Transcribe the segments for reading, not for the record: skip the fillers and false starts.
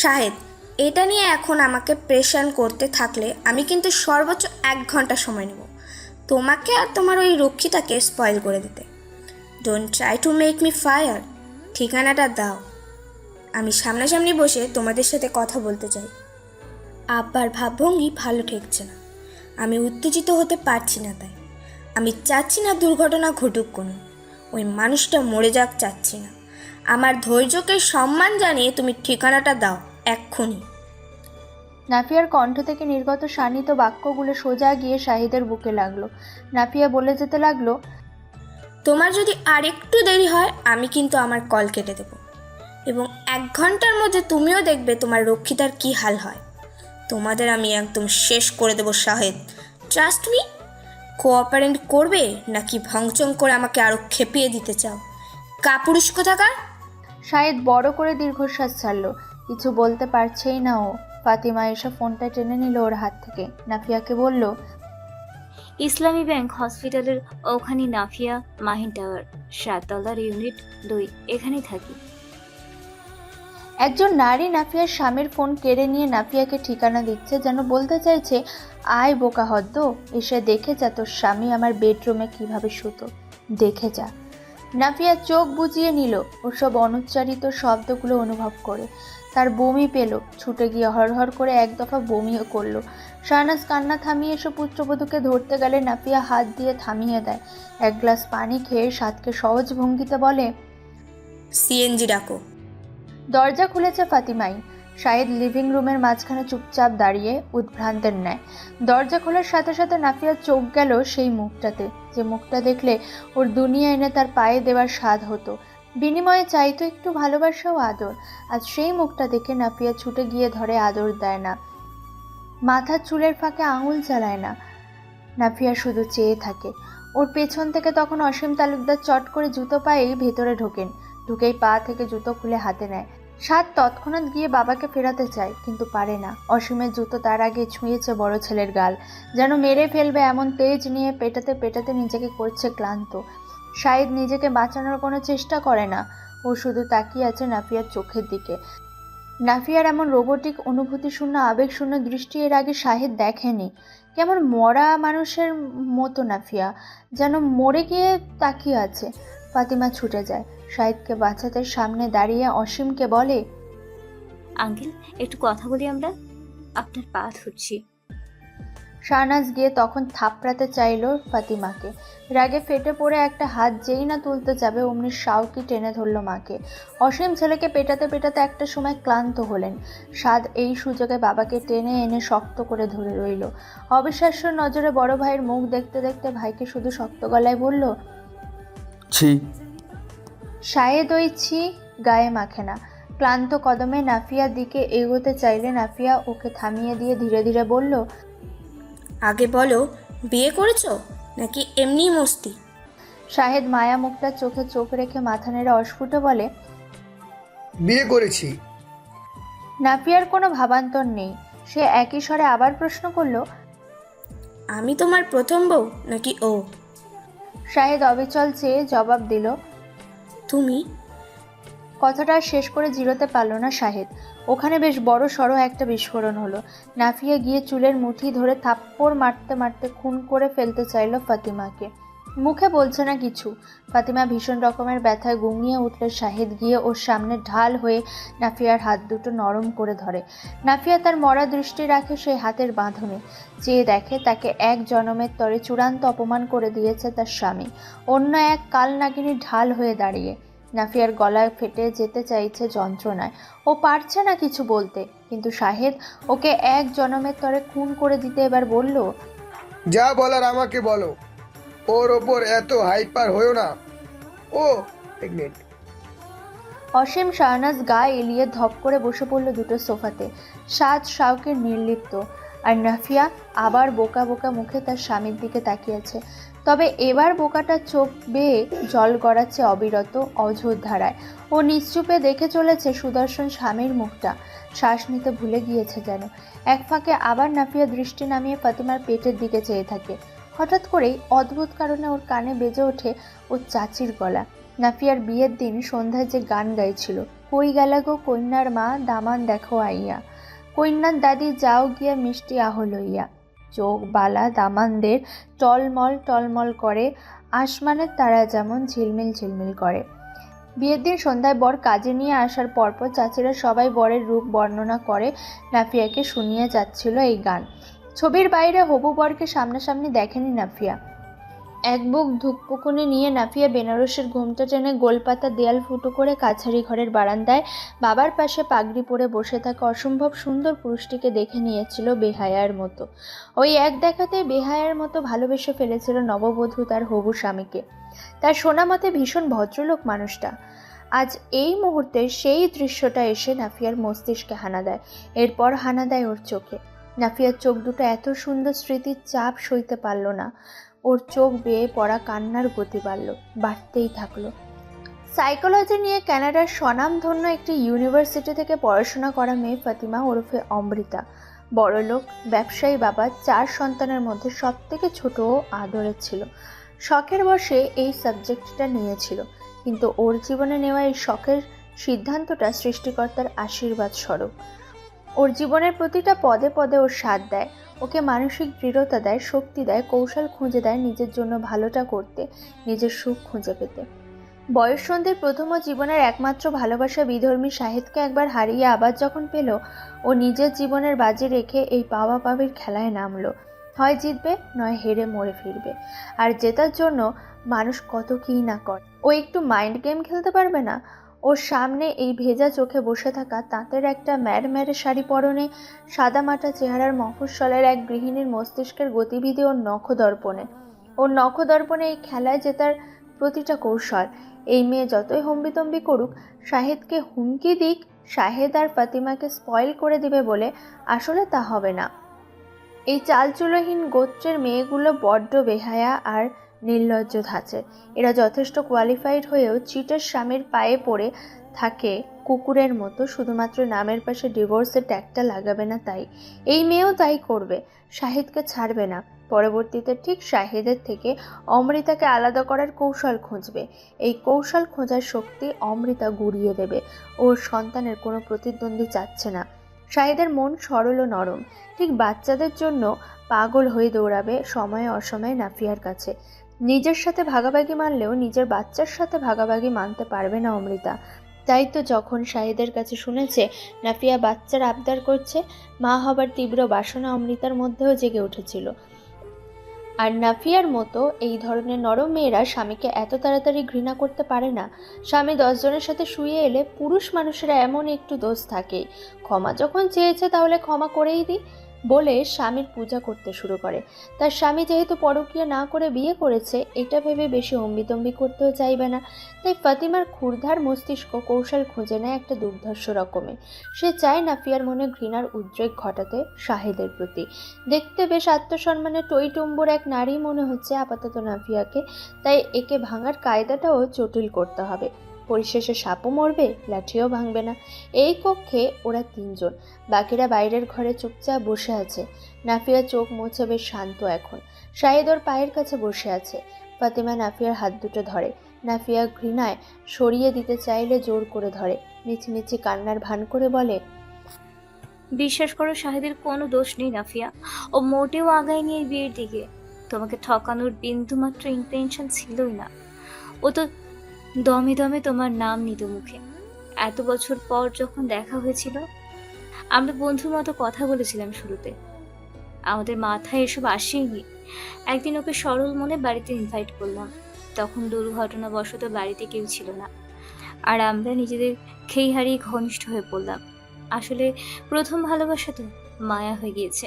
শাহেদ, এটা নিয়ে এখন আমাকে প্রেশান করতে থাকলে আমি কিন্তু সর্বোচ্চ 1 ঘন্টা সময় নেব তোমাকে আর তোমার ওই রক্ষীটাকে স্পয়েল করে দিতে। Don't try to make me fire. ঠিকানাটা দাও, আমি সামনাসামনি বসে তোমাদের সাথে কথা বলতে চাই। আব্বার ভাবভঙ্গি ভালো ঠেকছে না, আমি উত্তেজিত হতে পারছি না। তাই আমি চাচ্ছি না দুর্ঘটনা ঘটুক কোনো, ওই মানুষটা মরে যাক চাচ্ছি না। আমার ধৈর্যকে সম্মান জানিয়ে তুমি ঠিকানাটা দাও এক্ষুনি। নাফিয়ার কণ্ঠ থেকে নির্গত শানিত বাক্যগুলো সোজা গিয়ে শাহিদের বুকে লাগলো। নাফিয়া বলে যেতে লাগলো, তোমার যদি আর একটু দেরি হয় আমি কিন্তু আমার কল কেটে দেব, এবং 1 ঘন্টার মধ্যে তুমিও দেখবে তোমার রক্ষিতার কি হাল হয়। তোমাদের আমি একদম শেষ করে দেব শাহেদ, ট্রাস্ট মি। কোঅপারেট করবে নাকি ভংচং করে আমাকে আরও খেপিয়ে দিতে চাও? কাপুরুষ কোথাকার। শাহিদ বড় করে দীর্ঘশ্বাস ছাড়লো। কিছু বলতে পারছেই না ও। ফাতিমা এসে ফোনটা টেনে নিল ওর হাত থেকে। নাফিয়াকে বলল, ইসলামী ব্যাংক হসপিটালের ওখানে নাফিয়া মাহিন টাওয়ার 7 তলার ইউনিট 2, এখানেই থাকি। একজন নারী নাফিয়ার স্বামীর ফোন কেড়ে নিয়ে নাফিয়াকে ঠিকানা দিচ্ছে, যেন বলতে চাইছে, আয় বোকা হদ্দ, এসে দেখে যা তোর স্বামী আমার বেডরুমে কিভাবে শুতো, দেখে যা। নাফিয়া চোখ বুজিয়ে নিল ওসব অনুচ্চারিত শব্দগুলো অনুভব করে। তার বমি পেল, ছুটে গিয়ে হরহর করে 1 দফা বমিও করলো। শাহনাজ কান্না থামিয়ে এসে পুত্রবধূকে ধরতে গেলে নাফিয়া হাত দিয়ে থামিয়ে দেয়। 1 গ্লাস পানি খেয়ে সাতকে সহজ ভঙ্গিতে বলে, সিএনজি ডাকো। দরজা খুলেছে ফাতিমাই। শাহেদ লিভিং রুমের মাঝখানে চুপচাপ দাঁড়িয়ে উদ্ভ্রান্তের ন্যায়। দরজা খোলার সাথে সাথে নাফিয়ার চোখ গেল সেই মুখটাতে, যে মুখটা দেখলে ওর দুনিয়া এনে তার পায়ে দেওয়ার স্বাদ হতো। বিনিময়ে চাইতো একটু ভালোবাসা ও আদর। আজ সেই মুখটা দেখে নাফিয়া ছুটে গিয়ে ধরে, আদর দেয় না, মাথার চুলের ফাঁকে আঙুল চালায় না। নাফিয়া শুধু চেয়ে থাকে। ওর পেছন থেকে তখন অসীম তালুকদার চট করে জুতো পায়েই ভেতরে ঢোকেন। ঢুকেই পা থেকে জুতো খুলে হাতে নেয়। সাত তৎক্ষণাৎ গিয়ে বাবাকে ফেরাতে চায়, কিন্তু পারে না। অসীমের জুতো তার আগে ছুঁয়েছে বড় ছেলের গাল, যেন মেরে ফেলবে এমন তেজ নিয়ে পেটাতে পেটাতে নিজেকে করছে ক্লান্ত। শাহিদ নিজেকে বাঁচানোর কোনো চেষ্টা করে না, ও শুধু তাকিয়ে আছে নাফিয়ার চোখের দিকে। নাফিয়ার এমন রোবোটিক অনুভূতিশূন্য আবেগশূন্য দৃষ্টি এর আগে শাহিদ দেখেনি। কেমন মরা মানুষের মতো নাফিয়া, যেন মরে গিয়ে তাকিয়ে আছে। ফাতিমা ছুটে যায়, শাহিদকে বাঁচাতে সামনে দাঁড়িয়ে অসীমকে বলে, আঙ্কেল, একটু কথা বলি আমরা, আপনার পা ধরছি। শাহনাজ গিয়ে তখন থাপড়াতে চাইল ফাতিমাকে। রাগে ফেটে পড়ে একটা হাত যেই না তুলতে যাবে, অমনি শাওকি টেনে ধরল মাকে। অসীম ছেলেকে পেটাতে পেটাতে একটা সময় ক্লান্ত হলেন। সাদ এই সুযোগে বাবাকে টেনে এনে শক্ত করে ধরে রইল। অবিশ্বাস্য নজরে বড় ভাইয়ের মুখ দেখতে দেখতে ভাইকে শুধু শক্ত গলায় বলল, ছি। শায়েদ ওই ছি গায়ে মাখে না। ক্লান্ত কদমে নাফিয়ার দিকে এগোতে চাইলে নাফিয়া ওকে থামিয়ে দিয়ে ধীরে ধীরে বলল, আগে বলো, বিয়ে করেছো নাকি এমনিই মস্তি? শাহেদ মায়া মুখটা চোখে চোখ রেখে মাথা নেড়ে অস্ফুট বলে, বিয়ে করেছি। নাফিয়ার কোনো ভাবান্তর নেই। সে একই স্বরে আবার প্রশ্ন করল, আমি তোমার প্রথম বউ নাকি ও? শাহেদ অবিচল চেয়ে জবাব দিল, তুমি। কথাটা আর শেষ করে জিরোতে পারল না শাহেদ। ওখানে বেশ বড় সড়ো একটা বিস্ফোরণ হলো। নাফিয়া গিয়ে চুলের মুঠি ধরে থাপ্পড় মারতে মারতে খুন করে ফেলতে চাইল ফাতিমাকে। মুখে বলছে না কিছু। ফাতিমা ভীষণ রকমের ব্যথায় গুঙিয়ে উঠলে শাহেদ গিয়ে ওর সামনে ঢাল হয়ে নাফিয়ার হাত দুটো নরম করে ধরে। নাফিয়া তার মরা দৃষ্টি রাখে সেই হাতের বাঁধনে, চেয়ে দেখে তাকে এক জনমের তরে চূড়ান্ত অপমান করে দিয়েছে তার স্বামী। অন্য এক কাল নাগিনী ঢাল হয়ে দাঁড়িয়ে। নাফিয়ার গলায় ফেটে যেতে চাইছে যন্ত্রণায়। ও পারছে না কিছু বলতে, কিন্তু শাহেদ ওকে এক জনমের তরে খুন করে দিতে এবার বলল, যা বলার আমাকে বলো, ওর ওপর এত হাইপার হয়েও না, ও প্রেগনেন্ট। অসীম শাহনাজ গা এলিয়ে ধপ করে বসে পড়ল দুটো সোফাতে। সাদ শাওকের নির্লিপ্ত, আর নাফিয়া আবার বোকা বোকা মুখে তার স্বামীর দিকে তাকিয়েছে। তবে এবার বোকাটা চোখ বেয়ে জল গড়াচ্ছে অবিরত অঝোর ধারায়। ও নিশ্চুপে দেখে চলেছে সুদর্শন স্বামীর মুখটা। শ্বাস নিতে ভুলে গিয়েছে যেন। এক ফাঁকে আবার নাফিয়া দৃষ্টি নামিয়ে ফাতিমার পেটের দিকে চেয়ে থাকে। হঠাৎ করেই অদ্ভুত কারণে ওর কানে বেজে ওঠে ওর চাচির গলা। নাফিয়ার বিয়ের দিন সন্ধ্যায় যে গান গাইছিল, কই গেলা গো কন্যার মা, দামান দেখো আইয়া, কন্যার দাদি যাও গিয়া মিষ্টি আহ লইয়া, চোখ বালা দামানদের টলমল টলমল করে, আসমানের তারা যেমন ঝিলমিল ঝিলমিল করে। বিয়ের দিন সন্ধ্যায় বর কাজে নিয়ে আসার পরপর চাচিরা সবাই বরের রূপ বর্ণনা করে নাফিয়াকে শুনিয়ে যাচ্ছিল এই গান। ছবির বাইরে হবু বরকে সামনাসামনি দেখেনি নাফিয়া। এক বুক ধুকপুকুনি নিয়ে নাফিয়া বেনারসের ঘোমটা টেনে গোলপাতা দেয়াল ফুটো করে কাছারি ঘরের বারান্দায় বাবার পাশে পাগড়ি পরে বসে থাকা অসম্ভব সুন্দর পুরুষটিকে দেখে নিয়েছিল বেহায়ার মতো। ওই এক দেখাতে বেহায়ার মতো ভালোবেসে ফেলেছিল নববধূ তার হবু স্বামীকে। তার শোনা মতে ভীষণ ভদ্রলোক মানুষটা। আজ এই মুহূর্তে সেই দৃশ্যটা এসে নাফিয়ার মস্তিষ্কে হানা দেয়, এরপর হানা দেয় ওর চোখে। নাফিয়ার চোখ দুটো এত সুন্দর স্মৃতির চাপ সইতে পারল না, ওর চোখ বেয়ে পড়া কান্নার গতি বাড়তেই থাকলো। সাইকোলজি নিয়ে কানাডার স্বনামধন্য একটি ইউনিভার্সিটি থেকে পড়াশোনা করা মেয়ে ফাতিমা ওরফে অমৃতা বড়লোক ব্যবসায়ী বাবা 4 সন্তানের মধ্যে সবথেকে ছোট ও আদরের ছিল। শখের বশে এই সাবজেক্টটা নিয়েছিল, কিন্তু ওর জীবনে নেওয়া এই শখের সিদ্ধান্তটা সৃষ্টিকর্তার আশীর্বাদ স্বরূপ। ওর জীবনের প্রতিটা পদে পদে ওর সাথ দেয়, ওকে মানসিক দৃঢ়তা দেয়, শক্তি দেয়, কৌশল খুঁজে দেয় নিজের জন্য ভালোটা করতে, নিজের সুখ খুঁজে পেতে। বয়ঃসন্ধির প্রথম ও জীবনের একমাত্র ভালোবাসা বিধর্মী শাহেদকে একবার হারিয়ে আবার যখন পেল, ও নিজের জীবনের বাজি রেখে এই পাওয়া পাবির খেলায় নামলো। হয় জিতবে, নয় হেরে মরে ফিরবে। আর জেতার জন্য মানুষ কত কী না করে। ও একটু মাইন্ড গেম খেলতে পারবে না? ওর সামনে এই ভেজা চোখে বসে থাকা তাঁতের একটা ম্যাড় শাড়ি পরনে সাদামাটা চেহারার মফস্বলের এক গৃহিণীর মস্তিষ্কের গতিবিধি ওর নখদর্পণে এই খেলায় জেতার প্রতিটা কৌশল। এই মেয়ে যতই হম্বিতম্বি করুক, শাহেদকে হুমকি দিক শাহেদ আর ফাতিমাকে স্পয়েল করে দিবে বলে, আসলে তা হবে না। এই চালচুলোহীন গোত্রের মেয়েগুলো বড্ড বেহায়া আর নির্লজ্জ ধাঁচের। এরা যথেষ্ট কোয়ালিফাইড হয়েও চিটের স্বামীর পায়ে পড়ে থাকে কুকুরের মতো, শুধুমাত্র নামের পাশে ডিভোর্সের ট্যাগটা লাগাবে না তাই। এই মেয়েও তাই করবে, শাহিদকে ছাড়বে না। পরবর্তীতে ঠিক শাহিদের থেকে অমৃতাকে আলাদা করার কৌশল খুঁজবে। এই কৌশল খোঁজার শক্তি অমৃতা গুড়িয়ে দেবে। ওর সন্তানের কোনো প্রতিদ্বন্দ্বী চাচ্ছে না। শাহিদের মন সরল ও নরম, ঠিক বাচ্চাদের জন্য পাগল হয়ে দৌড়াবে সময়ে অসময়ে নাফিয়ার কাছে। নিজের সাথে ভাগাভাগি মানলেও নিজের বাচ্চার সাথে ভাগাভাগি মানতে পারবে না অমৃতা। তাই তো যখন শাহিদের কাছে শুনেছে নাফিয়া বাচ্চার আবদার করছে, মা হবার তীব্র বাসনা অমৃতার মধ্যেও জেগে উঠেছিল। আর নাফিয়ার মতো এই ধরনের নরম মেয়েরা স্বামীকে এত তাড়াতাড়ি ঘৃণা করতে পারে না। স্বামী 10 জনের সাথে শুয়ে এলে পুরুষ মানুষেরা এমন একটু দোষ থাকেই, ক্ষমা যখন চেয়েছে তাহলে ক্ষমা করেই দিই বলে স্বামীর পূজা করতে শুরু করে। তার স্বামী যেহেতু পরকীয়া না করে বিয়ে করেছে, এটা ভেবে বেশি অম্বিতম্বি করতেও চাইবে না। তাই ফাতিমার ক্ষুরধার মস্তিষ্ক কৌশল খুঁজে নেয় একটা দুর্ধর্ষ রকমে। সে চায় নাফিয়ার মনে ঘৃণার উদ্রেক ঘটাতে শাহেদের প্রতি। দেখতে বেশ আত্মসম্মানে টইটুম্বুর এক নারী মনে হচ্ছে আপাতত নাফিয়াকে, তাই একে ভাঙার কায়দাটাও জটিল করতে হবে। পরিশেষে সাপও মরবে, লাঠিও ভাঙবে না। এই কক্ষে ওরা 3 জন, বাকিরা বাইরের ঘরে চুপচাপ বসে আছে। নাফিয়া চোখ মুছে বেশ শান্ত এখন। শাহিদ ওর পায়ের কাছে বসে আছে। ফাতিমা নাফিয়ার হাত দুটো ধরে। নাফিয়া ঘৃণায় সরিয়ে দিতে চাইলে জোর করে ধরে, মিছিমিছি কান্নার ভান করে বলে, বিশ্বাস করো, শাহিদের কোনো দোষ নেই নাফিয়া। ও মোটেও আগায়নি এই বিয়ের দিকে। তোমাকে ঠকানোর বিন্দুমাত্র ইন্টেনশন ছিলই না। ও তো দমে দমে তোমার নাম নিত মুখে। এত বছর পর যখন দেখা হয়েছিল, আমরা বন্ধুর মতো কথা বলেছিলাম শুরুতে। আমাদের মাথায় এসব আসেনি। একদিন ওকে সরল মনে বাড়িতে ইনভাইট করলাম। তখন দুর্ঘটনাবশত বাড়িতে কেউ ছিল না, আর আমরা নিজেদের খেই হারিয়ে ঘনিষ্ঠ হয়ে পড়লাম। আসলে প্রথম ভালোবাসা তো মায়া হয়ে গিয়েছে।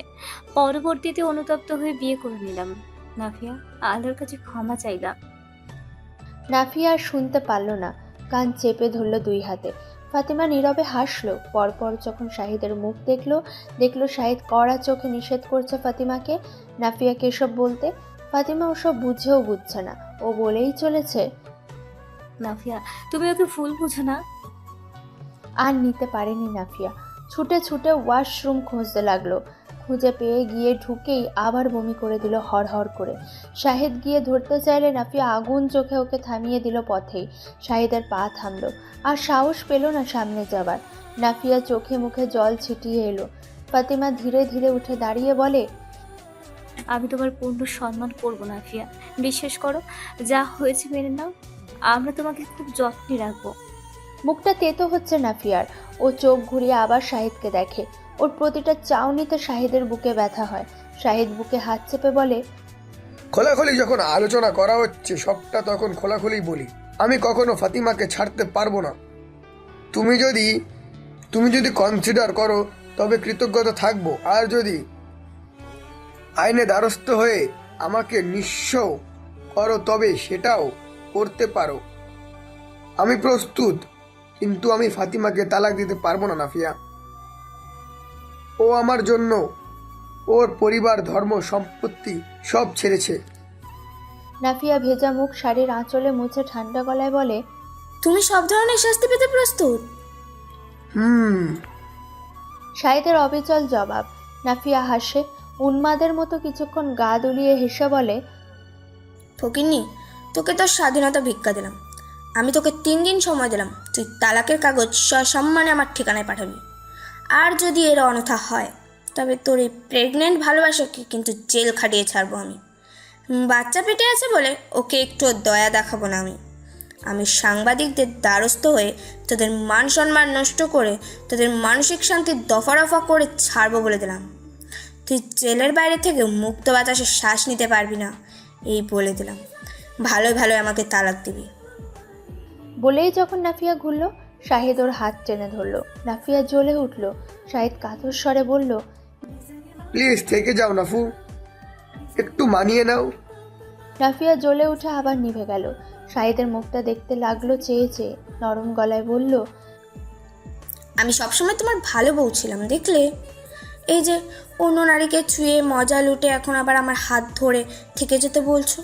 পরবর্তীতে অনুতপ্ত হয়ে বিয়ে করে নিলাম। নাফিয়া, আল্লাহর কাছে ক্ষমা চাইলাম। নাফিয়া আর শুনতে পারল না, কান চেপে ধরল 2 হাতে। ফাতিমা নীরবে হাসলো। পরপর যখন শাহিদের মুখ দেখলো শাহিদ কড়া চোখে নিষেধ করছে ফাতিমাকে, নাফিয়াকে এসব বলতে। ফাতিমা ওসব বুঝেও বুঝছে না, ও বলেই চলেছে, নাফিয়া, তুমি ওকে ফুল বুঝো না। আর নিতে পারেনি নাফিয়া। ছুটে ছুটে ওয়াশরুম খুঁজতে লাগলো। খুঁজে পেয়ে গিয়ে ঢুকেই আবার বমি করে দিল হড়হড় করে। শাহিদ গিয়ে ধরতে চাইলে নাফিয়া আগুন চোখে ওকে থামিয়ে দিল পথেই। শাহিদের পা থামলো, আর সাহস পেল না সামনে যাবার। নাফিয়া চোখে মুখে জল ছিটিয়ে এলো। ফাতিমা ধীরে ধীরে উঠে দাঁড়িয়ে বলে, আমি তোমার পূর্ণ সম্মান করবো নাফিয়া, বিশ্বাস করো, যা হয়েছে মেনে নাও। আমরা তোমাকে খুব যত্নে রাখবো। মুখটা তেতো হচ্ছে নাফিয়ার। ও চোখ ঘুরিয়ে আবার শাহিদকে দেখে। ওর প্রতিটা চাউনিতে শাহিদের বুকে ব্যথা হয়। শাহিদ বুকে হাত চেপে বলে, খোলাখুলি যখন আলোচনা করা হচ্ছে সবটা তখন খোলাখুলি বলি। আমি কখনো ফাতিমাকে ছাড়তে পারবো না। তুমি যদি কনসিডার করো তবে কৃতজ্ঞতা থাকবো, আর যদি আইনে দ্বারস্থ হয়ে আমাকে নিঃস্ব করো তবে সেটাও করতে পারো। আমি প্রস্তুত, কিন্তু আমি ফাতিমাকে তালাক দিতে পারবো না নাফিয়া। ও আমার জন্য ওর পরিবার, ধর্ম, সম্পত্তি সব ছেড়েছে। নাফিয়া ভেজা মুখ শাড়ির আঁচলে মুছে ঠান্ডা গলায় বলে, তুমি সব ধরনের শাস্তি পেতে প্রস্তুত? শাহিদের অবিচল জবাব। নাফিয়া হাসে, উন্মাদের মতো কিছুক্ষণ গা দুলিয়ে হেসে বলে, ফকিন্নি, তোকে তোর স্বাধীনতা ভিক্ষা দিলাম। আমি তোকে 3 দিন সময় দিলাম, তুই তালাকের কাগজ সসম্মানে আমার ঠিকানায় পাঠাবি। আর যদি এর অনথা হয় তবে তোর এই প্রেগনেন্ট ভালোবাসাকে কিন্তু জেল খাটিয়ে ছাড়বো আমি। বাচ্চা পেটে আছে বলে ওকে একটু দয়া দেখাবো না আমি সাংবাদিকদের দ্বারস্থ হয়ে তোদের মান সম্মান নষ্ট করে তোদের মানসিক শান্তি দফা করে ছাড়বো বলে দিলাম। তুই জেলের বাইরে থেকে মুক্ত বাতাসে শ্বাস নিতে পারবি না, এই বলে দিলাম। ভালোই আমাকে তালাক দিবি। বলেই যখন নাফিয়া ঘুরল, শাহিদ ওর হাত টেনে ধরলো। নাফিয়া জ্বলে উঠল। শাহিদ কাতর স্বরে বলল, প্লিজ থেকে যাও নাফু, একটু মানিয়ে নাও। নাফিয়া জ্বলে উঠে আবার নিভে গেল। শাহিদের মুখটা দেখতে লাগলো চেয়ে চেয়ে। নরম গলায় বলল, আমি সবসময় তোমার ভালো বউ ছিলাম, দেখলে? এই যে অন্য নারীকে ছুঁয়ে মজা লুটে এখন আবার আমার হাত ধরে থেকে যেতে বলছো।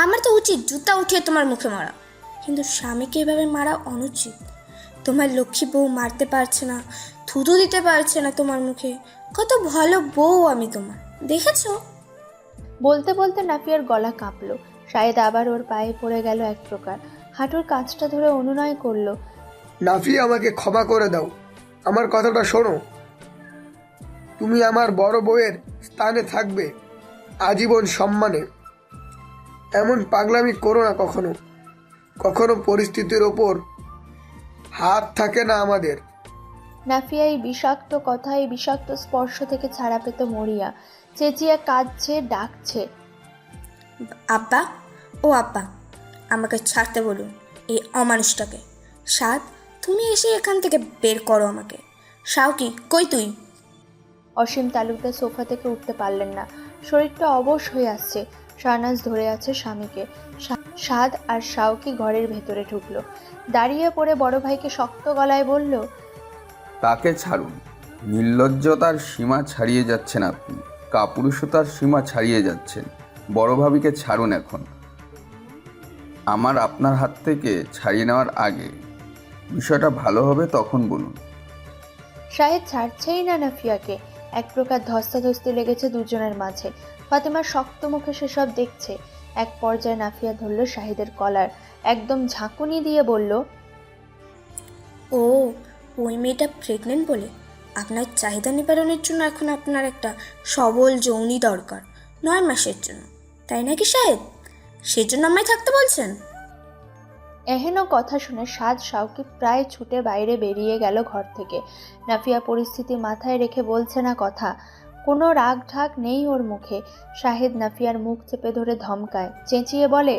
আমার তো উচিত জুতা উঠিয়ে তোমার মুখে মারা, কিন্তু স্বামীকে এভাবে মারা অনুচিত। তোমার লক্ষ্মী বউ মারতে পারছে না, থুতু দিতে পারছে না তোমার মুখে। কত ভালো বউ আমি তোমার, দেখেছো? বলতে বলতে নাফিয়ার গলা কাঁপলো। শাহিদ আবার ওর পায়ে পড়ে গেল এক প্রকার। হাঁটুর কাছটা ধরে অনুনয় করলো, নাফিয়া, আমাকে ক্ষমা করে দাও। আমার কথাটা শোনো, তুমি আমার বড় বউয়ের স্থানে থাকবে আজীবন সম্মানে। এমন পাগলামি করো না কখনো। কখনো পরিস্থিতির ওপর হাত থাকে না আমাদের। নাফিয়া এই বিষাক্ত কথা, এই বিষাক্ত স্পর্শ থেকে ছাড়া পেত মরিয়া। চেঁচিয়ে কাঁদছে, ডাকছে, আব্বা, ও আব্বা, আমাকে ছাড়তে বলুন এই অমানুষটাকে। সাদ, তুমি এসে এখান থেকে বের করো আমাকে। শাওকি, কই তুই? অসীম তালুকদার সোফা থেকে উঠতে পারলেন না। শরীরটা অবশ হয়ে আসছে। শাহনাজ ধরে আছে স্বামীকে। সাদ আর শাওকি ঘরের ভেতরে ঢুকলো। দাঁড়িয়ে পড়ে বড় ভাইকে শক্ত গলায় বলল, তাকে ছাড়ুন। নির্লজ্জতার সীমা ছাড়িয়ে যাচ্ছেন আপনি, কাপুরুষতার সীমা ছাড়িয়ে যাচ্ছেন। বড় ভাবিকে ছাড়ুন এখন। আমার আপনার হাত থেকে ছাড়িয়ে নেওয়ার আগে বিষয়টা ভালো হবে তখন বলুন। শাহেদ ছাড়ছেই না নাফিয়াকে। এক প্রকার ধস্তাধস্তি লেগেছে দুজনের মাঝে। ফাতেমা শক্ত মুখে সেসব দেখছে। এক পর্যায়ে নাফিয়া ধরল শাহিদের কলার, একদম ঝাঁকুনি দিয়ে বলল, ও, ওই মেয়েটা প্রেগনেন্ট বলে আপনার চাহিদা নিবারণের জন্য এখন আপনার একটা সবল যৌনি দরকার 9 মাসের জন্য, তাই নাকি শাহেদ? সেজন্য আমায় থাকতে বলছেন? এহেন কথা শুনে সাদ শাওকি প্রায় ছুটে বাইরে বেরিয়ে গেল ঘর থেকে। নাফিয়া পরিস্থিতি মাথায় রেখে বলছে না কথা। কোনো রাগ ঢাক নেই ওর মুখে। শাহেদ নাফিয়ার মুখ চেপে ধরে ধমকায়, চেঁচিয়ে বলে,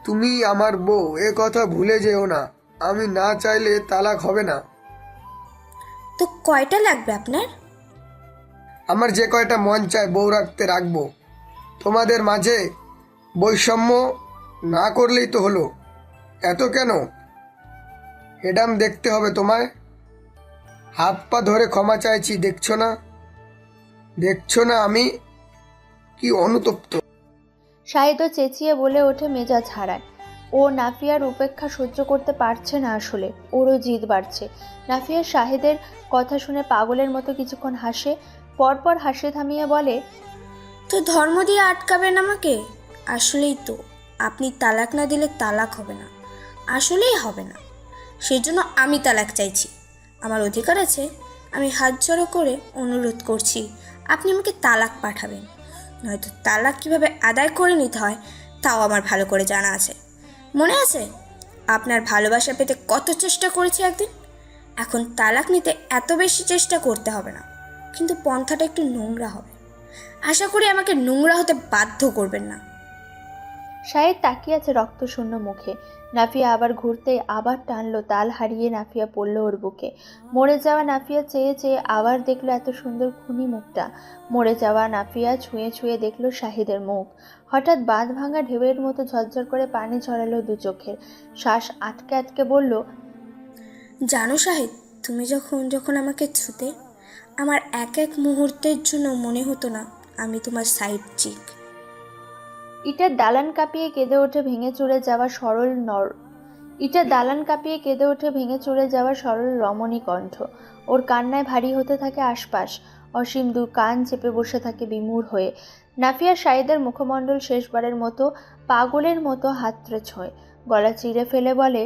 তুমি আমার বউ, এ কথা ভুলে যেও না। আমি না চাইলে তালাক হবে না। তো কয়টা লাগবে আপনার? আমার যে কয়টা মন চায় বউ রাখতে রাখবো। তোমাদের মাঝে বৈষম্য না করলেই তো হলো। এত কেন হেডাম দেখতে হবে তোমায়? হাত পা ধরে ক্ষমা চাইছি, দেখছো না আমি কি অনুতপ্ত? শাহেদও চেঁচিয়ে বলে ওঠে, মেজাজ হারায়। ও নাফিয়ার উপেক্ষা সহ্য করতে পারছে না আসলে। ওরও জিদ বাড়ছে। নাফিয়া শাহেদের কথা শুনে পাগলের মতো কিছুক্ষণ হাসে। পরপর হাসি থামিয়ে বলে, তো ধর্ম দিয়ে আটকাবেন আমাকে? আসলেই তো, আপনি তালাক না দিলে তালাক হবে না, আসলেই হবে না। সেই জন্য আমি তালাক চাইছি। আমার অধিকার আছে, আমি হাত জড়ো করে অনুরোধ করছি আপনি আমাকে তালাক পাঠাবেন। নয়তো তালাক কীভাবে আদায় করে নিতে হয় তাও আমার ভালো করে জানা আছে। মনে আছে আপনার ভালোবাসা পেতে কত চেষ্টা করেছি একদিন? এখন তালাক নিতে এত বেশি চেষ্টা করতে হবে না, কিন্তু পন্থাটা একটু নোংরা হবে। আশা করি আমাকে নোংরা হতে বাধ্য করবেন না। শাহেদ তাকিয়ে আছে রক্তশূন্য মুখে। নাফিয়া আবার ঘুরতেই আবার টানলো, তাল হারিয়ে নাফিয়া পড়ল ওর বুকে। মরে যাওয়া নাফিয়া চেয়ে চেয়ে আবার দেখলো এত সুন্দর খুনি মুখটা। মরে যাওয়া নাফিয়া ছুঁয়ে ছুঁয়ে দেখলো শাহিদের মুখ। হঠাৎ বাঁধ ভাঙা ঢেউয়ের মতো ঝরঝর করে পানি ঝরালো দু চোখের। শ্বাস আটকে আটকে বলল, জানো শাহিদ, তুমি যখন যখন আমাকে ছুতে, আমার এক এক মুহূর্তের জন্য মনে হতো না আমি তোমার সাইড চিক। ইটের দালান কাঁপিয়ে কেঁদে ওঠে ভেঙে চুরে যাওয়া সরল রমণী কণ্ঠ। ওর কান্নায় ভারী হতে থাকে আশপাশ। অসীম দু কান চেপে বসে থাকে বিমূঢ় হয়ে। নাফিয়া শাহিদের মুখমণ্ডল শেষবারের মতো পাগলের মতো হাতড়ে ছোঁয়। গলা চিরে ফেলে বলে,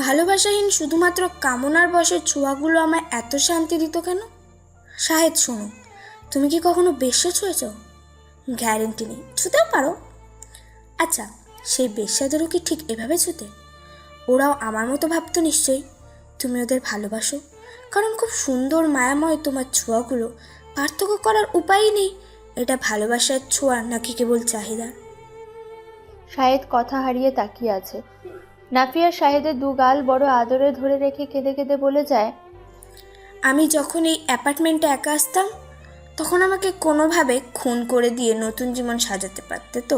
ভালোবাসাহীন শুধুমাত্র কামনার বশে ছোঁয়াগুলো আমায় এত শান্তি দিত কেন? শাহেদ শোনো, তুমি কি কখনো বেশ্যা ছুঁয়েছ? গ্যারেন্টি নেই, ছুতেও পারো। আচ্ছা, সেই বেশ্যাদেরও কি ঠিক এভাবে ছুতে? ওরাও আমার মতো ভাবতো নিশ্চয়ই তুমি ওদের ভালোবাসো, কারণ খুব সুন্দর মায়াময় তোমার ছোঁয়াগুলো। পার্থক্য করার উপায়ই নেই এটা ভালোবাসার ছোঁয়া নাকি কেবল চাহিদা। শাহেদ কথা হারিয়ে তাকিয়ে আছে। নাফিয়া শাহেদের দু গাল বড় আদরে ধরে রেখে কেঁদে কেঁদে বলে যায়, আমি যখন এই অ্যাপার্টমেন্টে একা আসতাম তখন আমাকে কোনোভাবে খুন করে দিয়ে নতুন জীবন সাজাতে পারতে তো।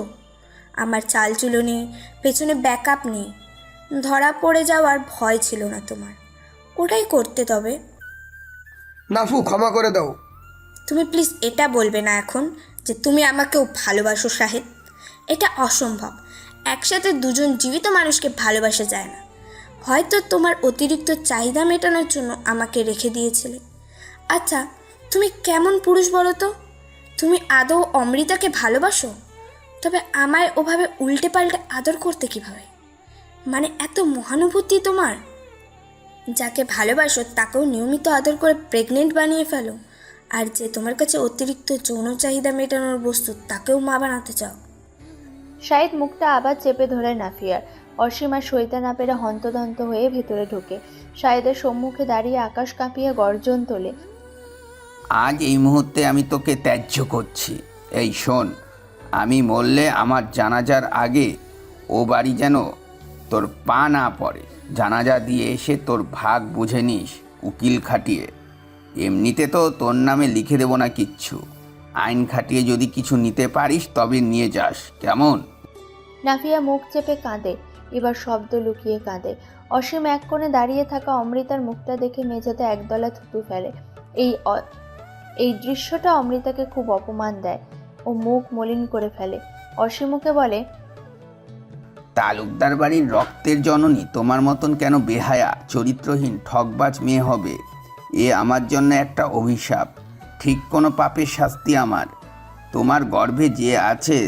আমার চালচুলো নেই, পেছনে ব্যাকআপ নেই, ধরা পড়ে যাওয়ার ভয় ছিল না তোমার। ওটাই করতে তবে। নাফু, ক্ষমা করে দাও। তুমি প্লিজ এটা বলবে না এখন যে তুমি আমাকেও ভালোবাসো শাহেদ। এটা অসম্ভব। একসাথে দুজন জীবিত মানুষকে ভালোবাসা যায় না। হয়তো তোমার অতিরিক্ত চাহিদা মেটানোর জন্য আমাকে রেখে দিয়েছিলে। আচ্ছা, তুমি কেমন পুরুষ বলো তো? তুমি আদৌ অমৃতাকে ভালোবাসো? তবে আমায় ওভাবে উল্টে পাল্টে আদর করতে কিভাবে? মানে এত মহানুভূতি তোমার? যাকে ভালোবাসো তাকেও নিয়মিত আদর করে প্রেগনেন্ট বানিয়ে ফেলো, আর যে তোমার কাছে অতিরিক্ত যৌন চাহিদা মেটানোর বস্তু তাকেও মা বানাতে চাও। শাহিদ মুখটা আবার চেপে ধরে নাফিয়ার। অসীম আর সইতে না পেরে হন্তদন্ত হয়ে ভেতরে ঢোকে। শাহিদের সম্মুখে দাঁড়িয়ে আকাশ কাঁপিয়ে গর্জন তোলে, আজ এই মুহূর্তে আমি তোকে ত্যায্য করছি। এই শোন, আমি মরলে আমার জানাজার আগে ও বাড়ি যেন তোর পা না পড়ে। জানাজা দিয়ে এসে তোর ভাগ বুঝে নিস উকিল খাটিয়ে। এমনিতে তো তোর নামে লিখে দেবো না কিচ্ছু। আইন খাটিয়ে যদি কিছু নিতে পারিস তবে নিয়ে যাস, কেমন? নাফিয়া মুখ চেপে কাঁদে, এবার শব্দ লুকিয়ে কাঁদে। অসীম এক কোণে দাঁড়িয়ে থাকা অমৃতার মুখটা দেখে মেঝেতে একদলা থুতু ফেলে। এই দৃশ্যটা অমৃতাকে খুব অপমান দেয়। ও মুখ মলিন করে ফেলে। অসীমকে বলে, তালুকদার বাড়ির রক্তের জননী তোমার মতন কেন বেহায়া চরিত্রহীন ঠকবাজ মেয়ে হবে? এ আমার জন্য একটা অভিশাপ। ঠিক কোনো পাপের শাস্তি আমার। তোমার গর্ভে যে আছে